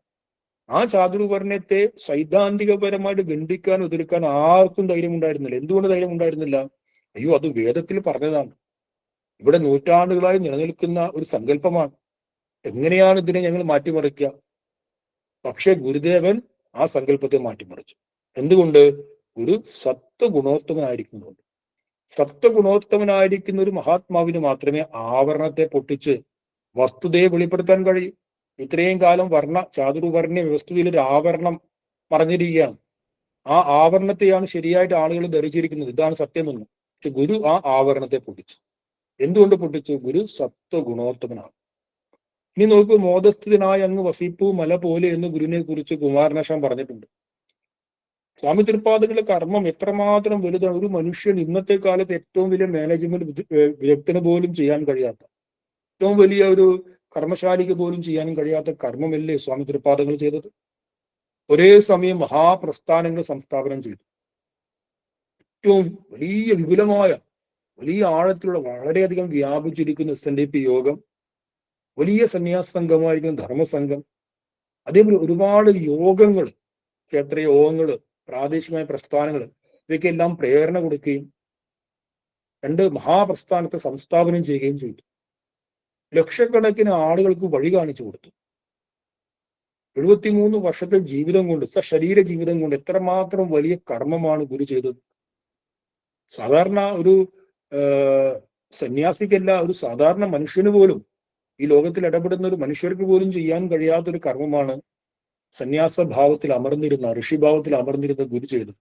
ആ ചാതുർവർണ്ണ്യത്തെ സൈദ്ധാന്തികപരമായിട്ട് ഖണ്ഡിക്കാൻ, എതിർക്കാൻ ആർക്കും ധൈര്യം ഉണ്ടായിരുന്നില്ല. എന്തുകൊണ്ട് ധൈര്യം ഉണ്ടായിരുന്നില്ല? അയ്യോ അത് വേദത്തിൽ പറഞ്ഞതാണ്, ഇവിടെ നൂറ്റാണ്ടുകളായി നിലനിൽക്കുന്ന ഒരു സങ്കല്പമാണ്, എങ്ങനെയാണ് ഇതിനെ ഞങ്ങൾ മാറ്റിമറിക്കുക? പക്ഷെ ഗുരുദേവൻ ആ സങ്കല്പത്തെ മാറ്റിമറിച്ചു. എന്തുകൊണ്ട്? ഗുരു സത്വഗുണോത്തമനായിരിക്കുന്നുണ്ട്. സത്വഗുണോത്തമനായിരിക്കുന്ന ഒരു മഹാത്മാവിന് മാത്രമേ ആവരണത്തെ പൊട്ടിച്ച് വസ്തുതയെ വെളിപ്പെടുത്താൻ കഴിയൂ. ഇത്രയും കാലം ചാതുർവർണ്ണ വ്യവസ്ഥയിൽ ഒരു ആവരണം മറഞ്ഞിരിക്കുകയാണ്. ആ ആവരണത്തെയാണ് ശരിയായിട്ട് ആളുകൾ ധരിച്ചിരിക്കുന്നത്, ഇതാണ് സത്യമെന്ന്. പക്ഷെ ഗുരു ആ ആവരണത്തെ പൊട്ടിച്ചു. എന്തുകൊണ്ട് പൊട്ടിച്ചു? ഗുരു സത്വഗുണോത്തമനാണ്. ഇനി നോക്കൂ, മോദസ്ഥിതനായ അങ്ങ് വസിപ്പൂ മല പോലെ എന്ന് ഗുരുവിനെ കുറിച്ച് കുമാരനാശാൻ പറഞ്ഞിട്ടുണ്ട്. സ്വാമി തിരുപ്പാദങ്ങളുടെ കർമ്മം എത്രമാത്രം വലുതാണ്. ഒരു മനുഷ്യൻ ഇന്നത്തെ കാലത്ത് ഏറ്റവും വലിയ മാനേജ്മെന്റ് വിദഗ്ധന് പോലും ചെയ്യാൻ കഴിയാത്ത, ഏറ്റവും വലിയ ഒരു കർമ്മശാലിക്ക് പോലും ചെയ്യാനും കഴിയാത്ത കർമ്മമല്ലേ സ്വാമി തിരുപ്പാദങ്ങൾ ചെയ്തത്? ഒരേ സമയം മഹാപ്രസ്ഥാനങ്ങൾ സംസ്ഥാപനം ചെയ്തു. ഏറ്റവും വലിയ വിപുലമായ, വലിയ ആഴത്തിലുള്ള, വളരെയധികം വ്യാപിച്ചിരിക്കുന്ന SNDP യോഗം, വലിയ സന്യാസ സംഘമായിരിക്കുന്ന ധർമ്മസംഘം, അതേപോലെ ഒരുപാട് യോഗങ്ങൾ, ക്ഷേത്ര യോഗങ്ങള്, പ്രാദേശികമായ പ്രസ്ഥാനങ്ങൾ, ഇവയ്ക്കെല്ലാം പ്രേരണ കൊടുക്കുകയും രണ്ട് മഹാപ്രസ്ഥാനത്തെ സംസ്ഥാപനം ചെയ്യുകയും ചെയ്തു. ലക്ഷക്കണക്കിന് ആളുകൾക്ക് വഴി കാണിച്ചു കൊടുത്തു. 73 വർഷത്തെ ജീവിതം കൊണ്ട്, സശരീര ജീവിതം കൊണ്ട് എത്രമാത്രം വലിയ കർമ്മമാണ് ഗുരു ചെയ്തത്. സാധാരണ ഒരു സന്യാസിക്കല്ല, ഒരു സാധാരണ മനുഷ്യന് പോലും, ഈ ലോകത്തിൽ ഇടപെടുന്ന ഒരു മനുഷ്യർക്ക് പോലും ചെയ്യാൻ കഴിയാത്തൊരു കർമ്മമാണ് സന്യാസഭാവത്തിൽ അമർന്നിരുന്ന, ഋഷിഭാവത്തിൽ അമർന്നിരുന്ന ഗുരു ചെയ്തത്.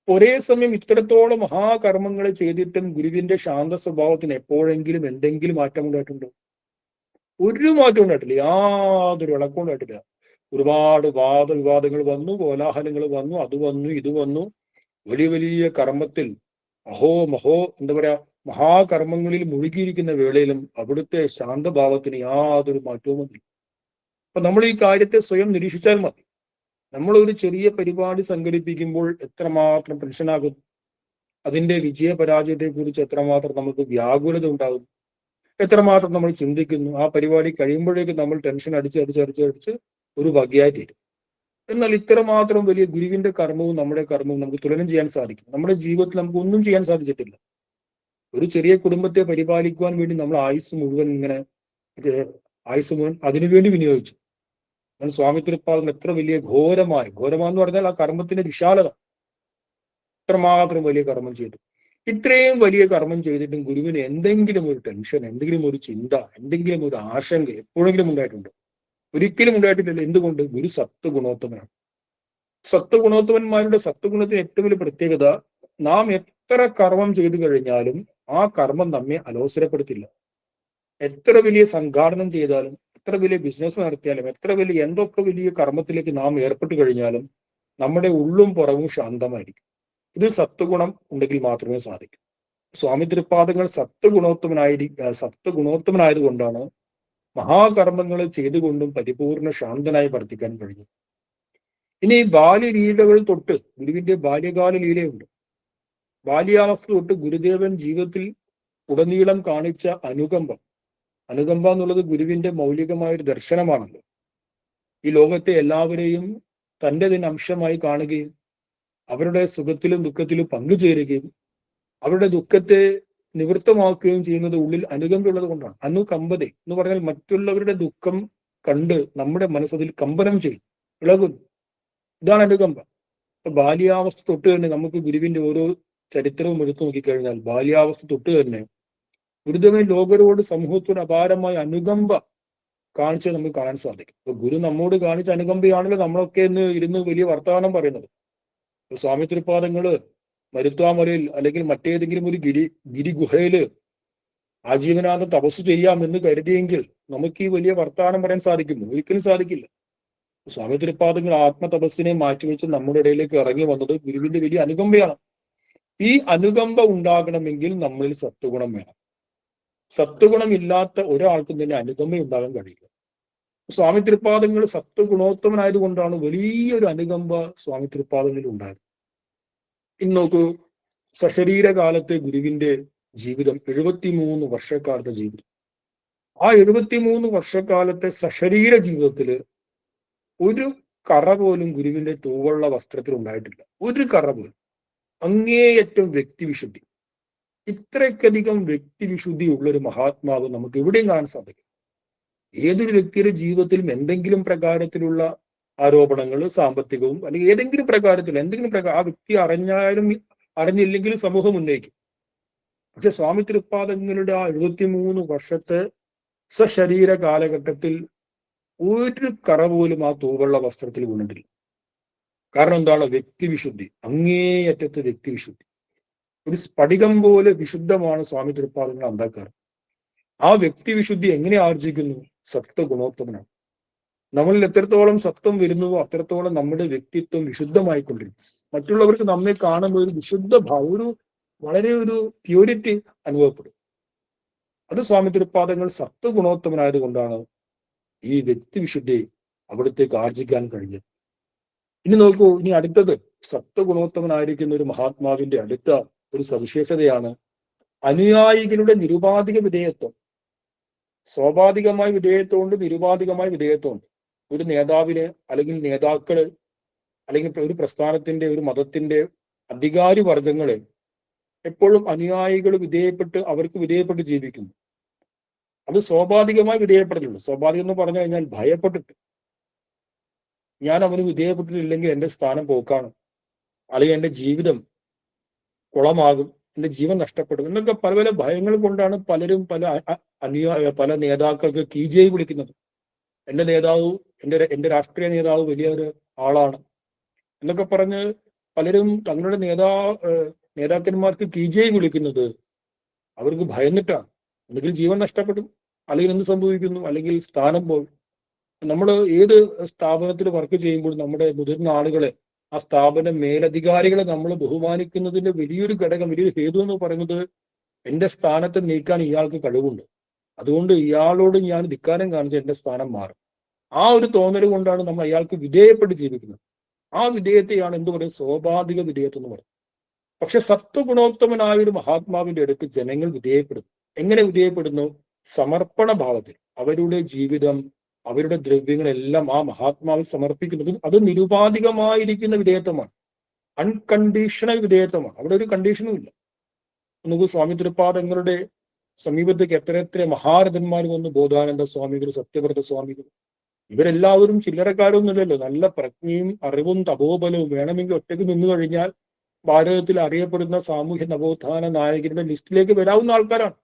ഒരേ സമയം ഇത്തരത്തോളം മഹാകർമ്മങ്ങൾ ചെയ്തിട്ടും ഗുരുവിന്റെ ശാന്ത സ്വഭാവത്തിന് എപ്പോഴെങ്കിലും എന്തെങ്കിലും മാറ്റം ഉണ്ടായിട്ടുണ്ടോ? ഒരു മാറ്റം ഉണ്ടായിട്ടില്ല, യാതൊരു ഇളക്കവും ഉണ്ടായിട്ടില്ല. ഒരുപാട് വാദവിവാദങ്ങൾ വന്നു, കോലാഹലങ്ങൾ വന്നു, അത് വന്നു, ഇത് വന്നു. വലിയ വലിയ കർമ്മത്തിൽ എന്താ പറയാ, മഹാകർമ്മങ്ങളിൽ മുഴുകിയിരിക്കുന്ന വേളയിലും അവിടുത്തെ ശാന്തഭാവത്തിന് യാതൊരു മാറ്റവും വന്നില്ല. അപ്പൊ നമ്മൾ ഈ കാര്യത്തെ സ്വയം നിരീക്ഷിച്ചാൽ മതി. നമ്മളൊരു ചെറിയ പരിപാടി സംഘടിപ്പിക്കുമ്പോൾ എത്രമാത്രം ടെൻഷനാകും, അതിന്റെ വിജയപരാജയത്തെ കുറിച്ച് എത്രമാത്രം നമുക്ക് വ്യാകുലത ഉണ്ടാകും, എത്രമാത്രം നമ്മൾ ചിന്തിക്കുന്നു. ആ പരിപാടി കഴിയുമ്പോഴേക്കും നമ്മൾ ടെൻഷൻ അടിച്ച് ഒരു വകയായി തീരും. എന്നാൽ ഇത്രമാത്രം വലിയ ഗുരുവിന്റെ കർമ്മവും നമ്മുടെ കർമ്മവും നമുക്ക് തുലനം ചെയ്യാൻ സാധിക്കും. നമ്മുടെ ജീവിതത്തിൽ നമുക്ക് ഒന്നും ചെയ്യാൻ സാധിച്ചിട്ടില്ല. ഒരു ചെറിയ കുടുംബത്തെ പരിപാലിക്കുവാൻ വേണ്ടി നമ്മൾ ആയുസ് മുഴുവൻ അതിനുവേണ്ടി വിനിയോഗിച്ചു. എന്നാൽ സ്വാമി തിരുപ്പാദം എത്ര വലിയ ഘോരമാന്ന് പറഞ്ഞാൽ ആ കർമ്മത്തിന്റെ വിശാലത, എത്രമാത്രം വലിയ കർമ്മം ചെയ്തു. ഇത്രയും വലിയ കർമ്മം ചെയ്തിട്ടും ഗുരുവിന് എന്തെങ്കിലും ഒരു ടെൻഷൻ, എന്തെങ്കിലും ഒരു ചിന്ത, എന്തെങ്കിലും ഒരു ആശങ്ക എപ്പോഴെങ്കിലും ഉണ്ടായിട്ടുണ്ടോ? ഒരിക്കലും ഉണ്ടായിട്ടില്ലല്ലോ. എന്തുകൊണ്ട്? ഗുരു സത്വഗുണോത്തമനാണ്. സത്വഗുണോത്തമന്മാരുടെ സത്വഗുണത്തിന് ഏറ്റവും വലിയ പ്രത്യേകത, നാം എത്ര കർമ്മം ചെയ്തു കഴിഞ്ഞാലും ആ കർമ്മം നമ്മെ അലോസരപ്പെടുത്തില്ല. എത്ര വലിയ സംഘാടനം ചെയ്താലും, എത്ര വലിയ ബിസിനസ് നടത്തിയാലും, എത്ര വലിയ എന്തൊക്കെ വലിയ കർമ്മത്തിലേക്ക് നാം ഏർപ്പെട്ട് കഴിഞ്ഞാലും നമ്മുടെ ഉള്ളും പുറവും ശാന്തമായിരിക്കും. ഇത് സത്വഗുണം ഉണ്ടെങ്കിൽ മാത്രമേ സാധിക്കൂ. സ്വാമി തിരുപ്പാദങ്ങൾ സത്വഗുണോത്തമനായതുകൊണ്ടാണ് മഹാകർമ്മങ്ങൾ ചെയ്തുകൊണ്ടും പരിപൂർണ ശാന്തനായി വർത്തിക്കാൻ കഴിഞ്ഞു. ഇനി ബാല്യലീലകൾ തൊട്ട്, ഗുരുവിന്റെ ബാല്യകാല ലീലയുണ്ട്. ബാല്യാവസ്ഥ തൊട്ട് ഗുരുദേവൻ ജീവിതത്തിൽ ഉടനീളം കാണിച്ച അനുകമ്പ എന്നുള്ളത് ഗുരുവിന്റെ മൗലികമായ ഒരു ദർശനമാണല്ലോ. ഈ ലോകത്തെ എല്ലാവരെയും തൻ്റെ തന്നെ അംശമായി കാണുകയും അവരുടെ സുഖത്തിലും ദുഃഖത്തിലും പങ്കുചേരുകയും അവരുടെ ദുഃഖത്തെ നിവൃത്തമാക്കുകയും ചെയ്യുന്നത് ഉള്ളിൽ അനുകമ്പയുള്ളത് കൊണ്ടാണ്. അനുകമ്പത എന്ന് പറഞ്ഞാൽ മറ്റുള്ളവരുടെ ദുഃഖം കണ്ട് നമ്മുടെ മനസ്സതിൽ കമ്പനം ചെയ്യും, ഇളകുന്നു. ഇതാണ് അനുകമ്പ. ബാല്യാവസ്ഥ തൊട്ട് തന്നെ നമുക്ക് ഗുരുവിന്റെ ഓരോ ചരിത്രവും എടുത്തു നോക്കിക്കഴിഞ്ഞാൽ ബാല്യാവസ്ഥ തൊട്ട് തന്നെ ഗുരുദേവൻ ലോകരോട്, സമൂഹത്തോട് അപാരമായ അനുകമ്പ കാണിച്ചത് നമുക്ക് കാണാൻ സാധിക്കും. അപ്പൊ ഗുരു നമ്മോട് കാണിച്ച അനുകമ്പയാണല്ലോ നമ്മളൊക്കെ ഇരുന്ന് വലിയ വർത്തമാനം പറയുന്നത്. സ്വാമി തിരുപ്പാദങ്ങള് മരുത്വാമലയിൽ അല്ലെങ്കിൽ മറ്റേതെങ്കിലും ഒരു ഗിരിഗുഹയില് ആജീവനാന്തം തപസ് ചെയ്യാം എന്ന് കരുതിയെങ്കിൽ നമുക്ക് ഈ വലിയ വർത്തമാനം പറയാൻ സാധിക്കുമോ? ഒരിക്കലും സാധിക്കില്ല. സ്വാമി തിരുപ്പാദങ്ങൾ ആത്മതപസ്സിനെ മാറ്റിവെച്ച് നമ്മുടെ ഇടയിലേക്ക് ഇറങ്ങി വന്നത് ഗുരുവിന്റെ വലിയ അനുകമ്പയാണ്. ഈ അനുകമ്പ ഉണ്ടാകണമെങ്കിൽ നമ്മളിൽ സത്വഗുണം വേണം. സത്വഗുണം ഇല്ലാത്ത ഒരാൾക്കും തന്നെ അനുകമ്പ ഉണ്ടാകാൻ കഴിയില്ല. സ്വാമി തിരുപ്പാദങ്ങൾ സത്വഗുണോത്തമനായതുകൊണ്ടാണ് വലിയൊരു അനുകമ്പ സ്വാമി തിരുപ്പാദങ്ങളിൽ ഉണ്ടായത്. ഇന്ന് നോക്കൂ, സശരീരകാലത്തെ ഗുരുവിന്റെ ജീവിതം 73 വർഷക്കാലത്തെ ജീവിതം. ആ 73 വർഷക്കാലത്തെ സശരീര ജീവിതത്തില് ഒരു കറ പോലും ഗുരുവിന്റെ തൂവള്ള വസ്ത്രത്തിൽ ഉണ്ടായിട്ടില്ല. ഒരു കറ പോലും. അങ്ങേയറ്റം വ്യക്തിവിശുദ്ധി. ഇത്രയ്ക്കധികം വ്യക്തിവിശുദ്ധി ഉള്ളൊരു മഹാത്മാവ് നമുക്ക് എവിടെയും കാണാൻ സാധിക്കും. ഏതൊരു വ്യക്തിയുടെ ജീവിതത്തിലും എന്തെങ്കിലും പ്രകാരത്തിലുള്ള ആരോപണങ്ങൾ, സാമ്പത്തികവും അല്ലെങ്കിൽ ഏതെങ്കിലും പ്രകാരത്തിൽ ആ വ്യക്തി അറിഞ്ഞാലും അറിഞ്ഞില്ലെങ്കിലും സമൂഹം ഉന്നയിക്കും. പക്ഷെ സ്വാമി തിരുപ്പാദങ്ങളുടെ ആ 73 വർഷത്തെ സശരീര കാലഘട്ടത്തിൽ ഒരു കറ പോലും ആ തൂവള്ള വസ്ത്രത്തിൽ വീണിട്ടില്ല. കാരണം എന്താണ്? വ്യക്തിവിശുദ്ധി, അങ്ങേയറ്റത്തെ വ്യക്തിവിശുദ്ധി. ഒരു സ്ഫടികം പോലെ വിശുദ്ധമാണ് സ്വാമി തിരുപ്പാദങ്ങൾ അന്താക്കാറ്. ആ വ്യക്തിവിശുദ്ധി എങ്ങനെ ആർജിക്കുന്നു? സത്വഗുണോത്തമനാണ്. നമ്മളിൽ എത്രത്തോളം സത്വം വരുന്നുവോ അത്രത്തോളം നമ്മുടെ വ്യക്തിത്വം വിശുദ്ധമായിക്കൊണ്ടിരിക്കും. മറ്റുള്ളവർക്ക് നമ്മെ കാണുമ്പോൾ ഒരു വിശുദ്ധ ഭാവം, വളരെ ഒരു പ്യൂരിറ്റി അനുഭവപ്പെടും. അത് സ്വാമി തിരുപ്പാദങ്ങൾ സത്വഗുണോത്തമനായത് കൊണ്ടാണ് ഈ വ്യക്തിവിശുദ്ധി അവിടത്തേക്ക് ആർജിക്കാൻ കഴിഞ്ഞത്. ഇനി നോക്കൂ, ഇനി അടുത്തത് സത്വഗുണോത്തമനായിരിക്കുന്ന ഒരു മഹാത്മാവിന്റെ അടുത്ത ഒരു സവിശേഷതയാണ് അനുയായികളുടെ നിരുപാധിക വിധേയത്വം. സ്വാഭാവികമായ വിധേയത്വമുണ്ട്, നിരുപാധികമായ വിധേയത്വമുണ്ട്. ഒരു നേതാവിന് അല്ലെങ്കിൽ നേതാക്കള് അല്ലെങ്കിൽ ഒരു പ്രസ്ഥാനത്തിന്റെ, ഒരു മതത്തിന്റെ അധികാരി വർഗങ്ങളെ എപ്പോഴും അനുയായികൾ അവർക്ക് വിധേയപ്പെട്ട് ജീവിക്കുന്നു. അത് സ്വാഭാവികമായി വിധേയപ്പെടലുള്ളൂ. സ്വാഭാവികം എന്ന് പറഞ്ഞു കഴിഞ്ഞാൽ ഭയപ്പെട്ടിട്ട്, ഞാൻ അവന് വിധേയപ്പെട്ടിട്ടില്ലെങ്കിൽ എന്റെ സ്ഥാനം പോക്കാണ്, അല്ലെങ്കിൽ എന്റെ ജീവിതം കുളമാകും, എന്റെ ജീവൻ നഷ്ടപ്പെടും എന്നൊക്കെ പല പല ഭയങ്ങൾ കൊണ്ടാണ് പലരും പല നേതാക്കൾക്ക് കീജെ വിളിക്കുന്നത്. എന്റെ നേതാവ്, എന്റെ രാഷ്ട്രീയ നേതാവ് വലിയൊരു ആളാണ് എന്നൊക്കെ പറഞ്ഞ് പലരും തങ്ങളുടെ നേതാക്കന്മാർക്ക് കീജെ വിളിക്കുന്നത് അവർക്ക് ഭയന്നിട്ടാണ്. ഒന്നുകിൽ ജീവൻ നഷ്ടപ്പെടും, അല്ലെങ്കിൽ എന്ത് സംഭവിക്കുന്നു, അല്ലെങ്കിൽ സ്ഥാനം പോകും. നമ്മൾ ഏത് സ്ഥാപനത്തിൽ വർക്ക് ചെയ്യുമ്പോൾ നമ്മുടെ മുതിർന്ന ആളുകളെ, ആ സ്ഥാപന മേലധികാരികളെ നമ്മൾ ബഹുമാനിക്കുന്നതിന്റെ വലിയൊരു ഘടകം, വലിയൊരു ഹേതു എന്ന് പറയുന്നത് എന്റെ സ്ഥാനത്ത് നീക്കാൻ ഇയാൾക്ക് കഴിവുണ്ട്, അതുകൊണ്ട് ഇയാളോട് ഞാൻ ധിക്കാരം കാണിച്ച് എന്റെ സ്ഥാനം മാറും. ആ ഒരു തോന്നൽ കൊണ്ടാണ് നമ്മൾ അയാൾക്ക് വിധേയപ്പെട്ട് ജീവിക്കുന്നത്. ആ വിധേയത്തെയാണ് എന്ത് പറയുന്നത്, സ്വാഭാവിക വിധേയത്വം എന്ന് പറയുന്നത്. പക്ഷെ സത്വഗുണോത്തമനായ ഒരു മഹാത്മാവിന്റെ അടുത്ത് ജനങ്ങൾ വിധേയപ്പെടുന്നു. എങ്ങനെ വിധേയപ്പെടുന്നു? സമർപ്പണ ഭാവത്തിൽ അവരുടെ ജീവിതം, അവരുടെ ദ്രവ്യങ്ങളെല്ലാം ആ മഹാത്മാവിൽ സമർപ്പിക്കുന്നതും അത് നിരുപാധികമായിരിക്കുന്ന വിധേയത്വമാണ്, അൺകണ്ടീഷണൽ വിധേയത്വമാണ്. അവിടെ ഒരു കണ്ടീഷനും ഇല്ല. നമുക്ക് സ്വാമി തൃപ്പാദങ്ങളുടെ സമീപത്തേക്ക് എത്ര മഹാരഥന്മാർ വന്നു, ബോധാനന്ദ സ്വാമികൾ, സത്യവ്രത സ്വാമികൾ, ഇവരെല്ലാവരും ചില്ലറക്കാരൊന്നുമില്ലല്ലോ. നല്ല പ്രജ്ഞയും അറിവും തപോബലവും വേണമെങ്കിൽ ഒറ്റയ്ക്ക് നിന്നു കഴിഞ്ഞാൽ ഭാരതത്തിൽ അറിയപ്പെടുന്ന സാമൂഹ്യ നവോത്ഥാന നായകരുടെ ലിസ്റ്റിലേക്ക് വരാവുന്ന ആൾക്കാരാണ്.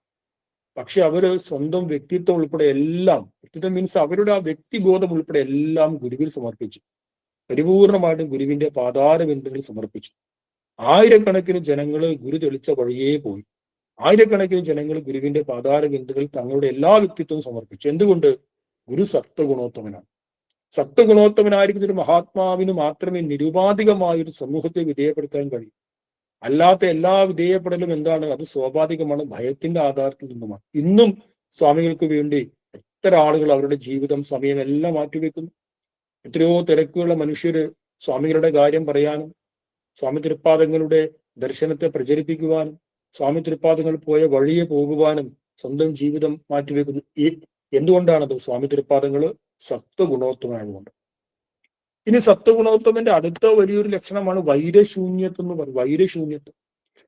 പക്ഷെ അവര് സ്വന്തം വ്യക്തിത്വം ഉൾപ്പെടെ എല്ലാം, വ്യക്തിത്വം മീൻസ് അവരുടെ ആ വ്യക്തിബോധം ഉൾപ്പെടെ എല്ലാം ഗുരുവിൽ സമർപ്പിച്ചു, പരിപൂർണമായിട്ടും ഗുരുവിന്റെ പാതാരബിന്ദുകളിൽ സമർപ്പിച്ചു. ആയിരക്കണക്കിന് ജനങ്ങൾ ഗുരു തെളിച്ച വഴിയേ പോയി. ആയിരക്കണക്കിന് ജനങ്ങൾ ഗുരുവിന്റെ പാതാരബിന്ദുകളിൽ തങ്ങളുടെ എല്ലാ വ്യക്തിത്വവും സമർപ്പിച്ചു. എന്തുകൊണ്ട്? ഗുരു സത്വഗുണോത്തമനാണ്. സത്വഗുണോത്തമനായിരിക്കുന്ന ഒരു മഹാത്മാവിന് മാത്രമേ നിരുപാധികമായ ഒരു സമൂഹത്തെ വിധേയപ്പെടുത്താൻ കഴിയൂ. അല്ലാത്ത എല്ലാ വിധേയപ്പെടലും എന്താണ്? അത് സ്വാഭാവികമാണ്, ഭയത്തിന്റെ ആധാരത്തിൽ നിന്നുമാണ്. ഇന്നും സ്വാമികൾക്ക് വേണ്ടി എത്ര ആളുകൾ അവരുടെ ജീവിതം, സമയം എല്ലാം മാറ്റിവെക്കുന്നു. എത്രയോ തിരക്കുള്ള മനുഷ്യര് സ്വാമികളുടെ കാര്യം പറയാനും, സ്വാമി തൃപ്പാദങ്ങളുടെ ദർശനത്തെ പ്രചരിപ്പിക്കുവാനും, സ്വാമി തൃപ്പാദങ്ങൾ പോയ വഴിയെ പോകുവാനും സ്വന്തം ജീവിതം മാറ്റിവെക്കുന്നു. എന്തുകൊണ്ടാണത്? സ്വാമി തൃപ്പാദങ്ങള് സത്വഗുണോത്തമായതുകൊണ്ട്. ഇനി സത്വഗുണോത്തമന്റെ അടുത്ത വലിയൊരു ലക്ഷണമാണ് വൈരശൂന്യത്വം എന്ന് പറയും. വൈരശൂന്യത്വം.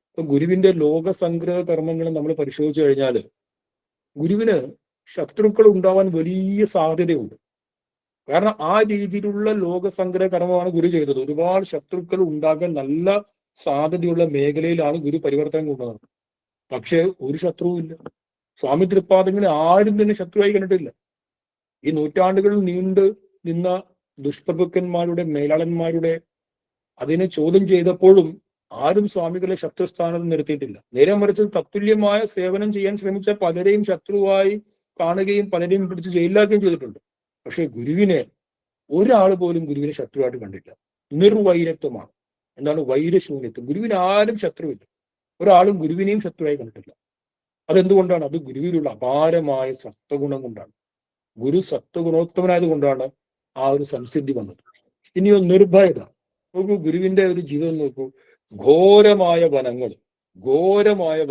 ഇപ്പൊ ഗുരുവിന്റെ ലോകസംഗ്രഹ കർമ്മങ്ങൾ നമ്മൾ പരിശോധിച്ചു കഴിഞ്ഞാല് ഗുരുവിന് ശത്രുക്കൾ ഉണ്ടാവാൻ വലിയ സാധ്യതയുണ്ട്. കാരണം ആ രീതിയിലുള്ള ലോകസംഗ്രഹ കർമ്മമാണ് ഗുരു ചെയ്തത്. ഒരുപാട് ശത്രുക്കൾ ഉണ്ടാകാൻ നല്ല സാധ്യതയുള്ള മേഖലയിലാണ് ഗുരു പരിവർത്തനം കൊണ്ടുവന്നത്. പക്ഷെ ഒരു ശത്രുവും ഇല്ല. സ്വാമി തൃപ്പാദങ്ങളെ ആരും തന്നെ ശത്രുവായി കണ്ടിട്ടില്ല. ഈ നൂറ്റാണ്ടുകളിൽ നീണ്ടു നിന്ന ദുഷ്പ്രഭുക്കന്മാരുടെ, മേലാളന്മാരുടെ അതിനെ ചോദ്യം ചെയ്തപ്പോഴും ആരും സ്വാമികളെ ശത്രുസ്ഥാനത്ത് നിർത്തിയിട്ടില്ല. നേരെ മറിച്ച് തത്തുല്യമായ സേവനം ചെയ്യാൻ ശ്രമിച്ച പലരെയും ശത്രുവായി കാണുകയും പലരെയും പിടിച്ച് ജയിലിലാക്കുകയും ചെയ്തിട്ടുണ്ട്. പക്ഷെ ഗുരുവിനെ ഒരാൾ പോലും ഗുരുവിനെ ശത്രുവായിട്ട് കണ്ടില്ല. നിർവൈരത്വമാണ്. എന്താണ്? വൈരശൂന്യത്വം. ഗുരുവിന് ആരും ശത്രുവില്ല. ഒരാളും ഗുരുവിനെയും ശത്രുവായി കണ്ടിട്ടില്ല. അതെന്തുകൊണ്ടാണ്? അത് ഗുരുവിലുള്ള അപാരമായ സത്വഗുണം കൊണ്ടാണ്. ഗുരു സത്വഗുണോത്തമനായത് കൊണ്ടാണ് ആ ഒരു സംസിദ്ധി വന്നത്. ഇനിയോ നിർഭയത. നോക്കൂ, ഗുരുവിന്റെ ഒരു ജീവിതം നോക്കൂ. ഘോരമായ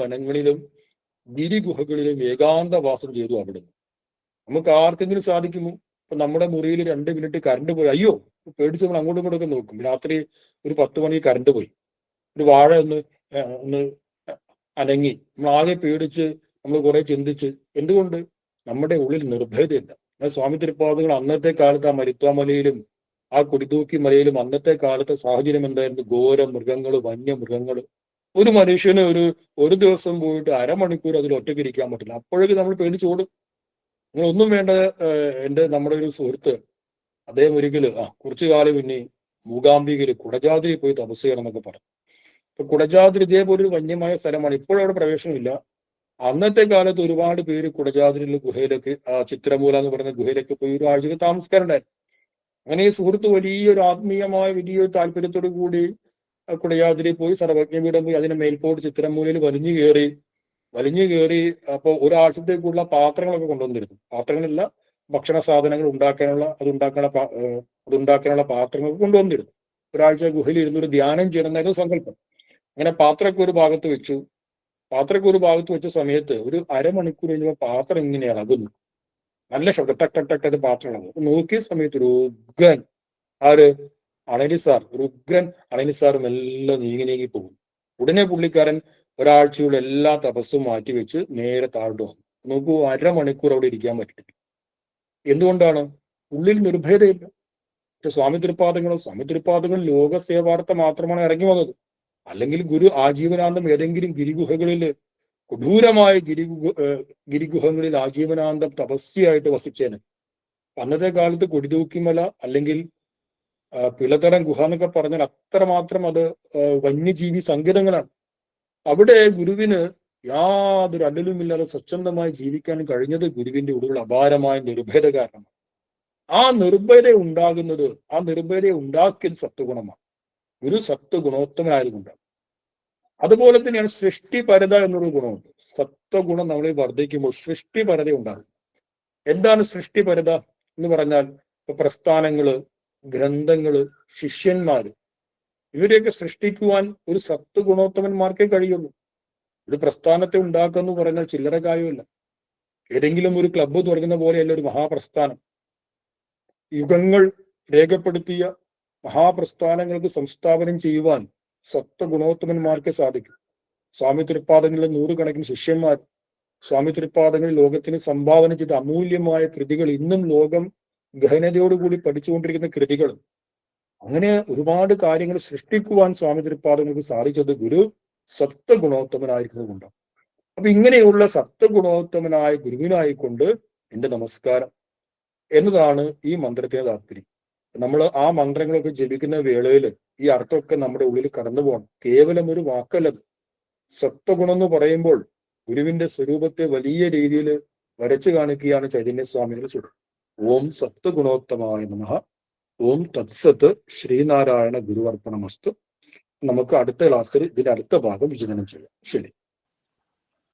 വനങ്ങളിലും ഗിരിഗുഹകളിലും ഏകാന്തവാസം ചെയ്തു അവിടുന്ന്. നമുക്ക് ആർക്കെങ്കിലും സാധിക്കുമോ? ഇപ്പൊ നമ്മുടെ മുറിയിൽ 2 മിനിറ്റ് കറണ്ട് പോയി, അയ്യോ പേടിച്ച് നമ്മൾ അങ്ങോട്ടും ഇങ്ങോട്ടൊക്കെ നോക്കും. രാത്രി ഒരു 10 മണിക്ക് കറണ്ട് പോയി, ഒരു വാഴ ഒന്ന് അനങ്ങി, നമ്മൾ ആകെ പേടിച്ച് നമ്മൾ കുറെ ചിന്തിച്ച്. എന്തുകൊണ്ട്? നമ്മുടെ ഉള്ളിൽ നിർഭയതയില്ല. സ്വാമി തിരുപ്പാദങ്ങൾ അന്നത്തെ കാലത്ത് ആ മരുത്വാമലയിലും ആ കൊടിതൂക്കി മലയിലും അന്നത്തെ കാലത്തെ സാഹചര്യം എന്തായിരുന്നു? ഘോര മൃഗങ്ങള്, വന്യമൃഗങ്ങള്. ഒരു മനുഷ്യന് ഒരു ദിവസം പോയിട്ട് അരമണിക്കൂർ അതിൽ ഒറ്റയ്ക്ക് ഇരിക്കാൻ പറ്റില്ല. അപ്പോഴേക്ക് നമ്മൾ പേടിച്ചോടും. ഒന്നും വേണ്ട. നമ്മുടെ ഒരു സുഹൃത്ത്, അദ്ദേഹം ഒരിക്കല് കുറച്ചു കാലം പിന്നെ മൂകാംബികയില് കുടജാദ്രി പോയി തപസ് ചെയ്യണം എന്നൊക്കെ പറഞ്ഞു. ഇപ്പൊ കുടജാദ്രി ഇതേപോലെ ഒരു വന്യമായ സ്ഥലമാണ്. ഇപ്പോഴവിടെ പ്രവേശനമില്ല. അന്നത്തെ കാലത്ത് ഒരുപാട് പേര് കുടജാദ്രിയിലെ ഗുഹയിലൊക്കെ, ചിത്രമൂല എന്ന് പറയുന്ന ഗുഹയിലൊക്കെ പോയി ഒരു ആഴ്ചക്ക് താമസിക്കാറുണ്ടായിരുന്നു. അങ്ങനെ ഈ സുഹൃത്ത് വലിയൊരു ആത്മീയമായ വലിയൊരു താല്പര്യത്തോടു കൂടി കുടജാദ്രി പോയി, സർവജ്ഞപീഠം പോയി, അതിന്റെ മേൽപോട്ട് ചിത്രമൂലയിൽ വലിഞ്ഞു കയറി. അപ്പൊ ഒരാഴ്ചത്തേക്കുള്ള പാത്രങ്ങളൊക്കെ കൊണ്ടുവന്നിരുന്നു. പാത്രങ്ങളില്ല, ഭക്ഷണ സാധനങ്ങൾ അതുണ്ടാക്കാനുള്ള പാത്രങ്ങളൊക്കെ കൊണ്ടുവന്നിരുന്നു. ഒരാഴ്ച ഗുഹയിൽ ഇരുന്നൊരു ധ്യാനം ചെയ്യണമെന്നായിരുന്നു സങ്കല്പം. അങ്ങനെ പാത്രമൊക്കെ ഒരു ഭാഗത്ത് വെച്ച സമയത്ത് ഒരു അരമണിക്കൂർ കഴിഞ്ഞപ്പോൾ പാത്രം ഇങ്ങനെ ഇളകുന്നു. നല്ല ശബ്ദം, ടട്ടത് പാത്രം ഇളകുന്നു. നോക്കിയ സമയത്ത് ഒരു ഉഗ്രൻ അണനിസാറും എല്ലാം നീങ്ങി പോകും. ഉടനെ പുള്ളിക്കാരൻ ഒരാഴ്ചയുള്ള എല്ലാ തപസ്സും മാറ്റിവെച്ച് നേരെ താഴോട്ട് വന്നു. നോക്കൂ, അരമണിക്കൂർ അവിടെ ഇരിക്കാൻ പറ്റില്ല. എന്തുകൊണ്ടാണ്? ഉള്ളിൽ നിർഭയതയില്ല. പക്ഷെ സ്വാമി തിരുപ്പാദങ്ങൾ ലോക സേവാർത്ഥം മാത്രമാണ് ഇറങ്ങി വന്നത്. അല്ലെങ്കിൽ ഗുരു ആജീവനാന്തം ഏതെങ്കിലും ഗിരിഗുഹകളിൽ, കൊടൂരമായ ഗിരിഗുഹങ്ങളിൽ ആജീവനാന്തം തപസ്യയായിട്ട് വസിച്ചേനെ. അന്നത്തെ കാലത്ത് കൊടിതൂക്കിമല അല്ലെങ്കിൽ പിളതരം ഗുഹ എന്നൊക്കെ പറഞ്ഞാൽ അത്രമാത്രം അത് വന്യജീവി സങ്കേതങ്ങളാണ്. അവിടെ ഗുരുവിന് യാതൊരു അല്ലലുമില്ലാതെ സ്വച്ഛന്തമായി ജീവിക്കാൻ കഴിഞ്ഞത് ഗുരുവിന്റെ ഉള്ളിലുള്ള അപാരമായ നിർഭയത കാരണമാണ്. ആ നിർഭയത ഉണ്ടാക്കിയത് സത്വഗുണമാണ്. ഗുരു സത്വഗുണോത്തമനായതുകൊണ്ടാണ്. അതുപോലെ തന്നെയാണ് സൃഷ്ടിപരത എന്നൊരു ഗുണമുണ്ട്. സത്വഗുണം നമ്മളിൽ വർദ്ധിക്കുമ്പോൾ സൃഷ്ടിപരത ഉണ്ടാകും. എന്താണ് സൃഷ്ടിപരത എന്ന് പറഞ്ഞാൽ? ഇപ്പൊ പ്രസ്ഥാനങ്ങള്, ഗ്രന്ഥങ്ങള്, ശിഷ്യന്മാര്, ഇവരെയൊക്കെ സൃഷ്ടിക്കുവാൻ ഒരു സത്വഗുണോത്തമന്മാർക്കേ കഴിയുള്ളൂ. ഒരു പ്രസ്ഥാനത്തെ ഉണ്ടാക്കുക എന്ന് പറഞ്ഞാൽ ചില്ലറ കാര്യമില്ല. ഏതെങ്കിലും ഒരു ക്ലബ്ബ് തുടങ്ങുന്ന പോലെയല്ല ഒരു മഹാപ്രസ്ഥാനം. യുഗങ്ങൾ രേഖപ്പെടുത്തിയ മഹാപ്രസ്ഥാനങ്ങൾക്ക് സംസ്ഥാപനം ചെയ്യുവാൻ സത്വഗുണോത്തമന്മാർക്ക് സാധിക്കും. സ്വാമി തിരുപ്പാദങ്ങളിലെ നൂറുകണക്കിന് ശിഷ്യന്മാർ, സ്വാമി തിരുപ്പാദങ്ങളിൽ ലോകത്തിന് സംഭാവന ചെയ്ത അമൂല്യമായ കൃതികൾ, ഇന്നും ലോകം ഗഹനതയോടുകൂടി പഠിച്ചുകൊണ്ടിരിക്കുന്ന കൃതികൾ, അങ്ങനെ ഒരുപാട് കാര്യങ്ങൾ സൃഷ്ടിക്കുവാൻ സ്വാമി തിരുപ്പാദങ്ങൾക്ക് സാധിച്ചത് ഗുരു സത്വഗുണോത്തമനായിരിക്കുന്നത് കൊണ്ടാണ്. അപ്പൊ ഇങ്ങനെയുള്ള സത്വഗുണോത്തമനായ ഗുരുവിനായിക്കൊണ്ട് എന്റെ നമസ്കാരം എന്നതാണ് ഈ മന്ത്രത്തിന്റെ താല്പര്യം. നമ്മൾ ആ മന്ത്രങ്ങളൊക്കെ ജപിക്കുന്ന വേളയിൽ ഈ അർത്ഥമൊക്കെ നമ്മുടെ ഉള്ളിൽ കടന്നു പോകണം. കേവലം ഒരു വാക്കല്ലത്. സത്വഗുണം എന്ന് പറയുമ്പോൾ ഗുരുവിന്റെ സ്വരൂപത്തെ വലിയ രീതിയിൽ വരച്ചു കാണിക്കുകയാണ് ചൈതന്യസ്വാമികൾ ചുടും. ഓം സത്വഗുണോത്തമായ നമഃ. ഓം തത്സത്ത്. ശ്രീനാരായണ ഗുരുവർപ്പണമസ്തു. നമുക്ക് അടുത്ത ക്ലാസ്സിൽ ഇതിന്റെ അടുത്ത ഭാഗം വിചിന്തനം ചെയ്യാം. ശരി.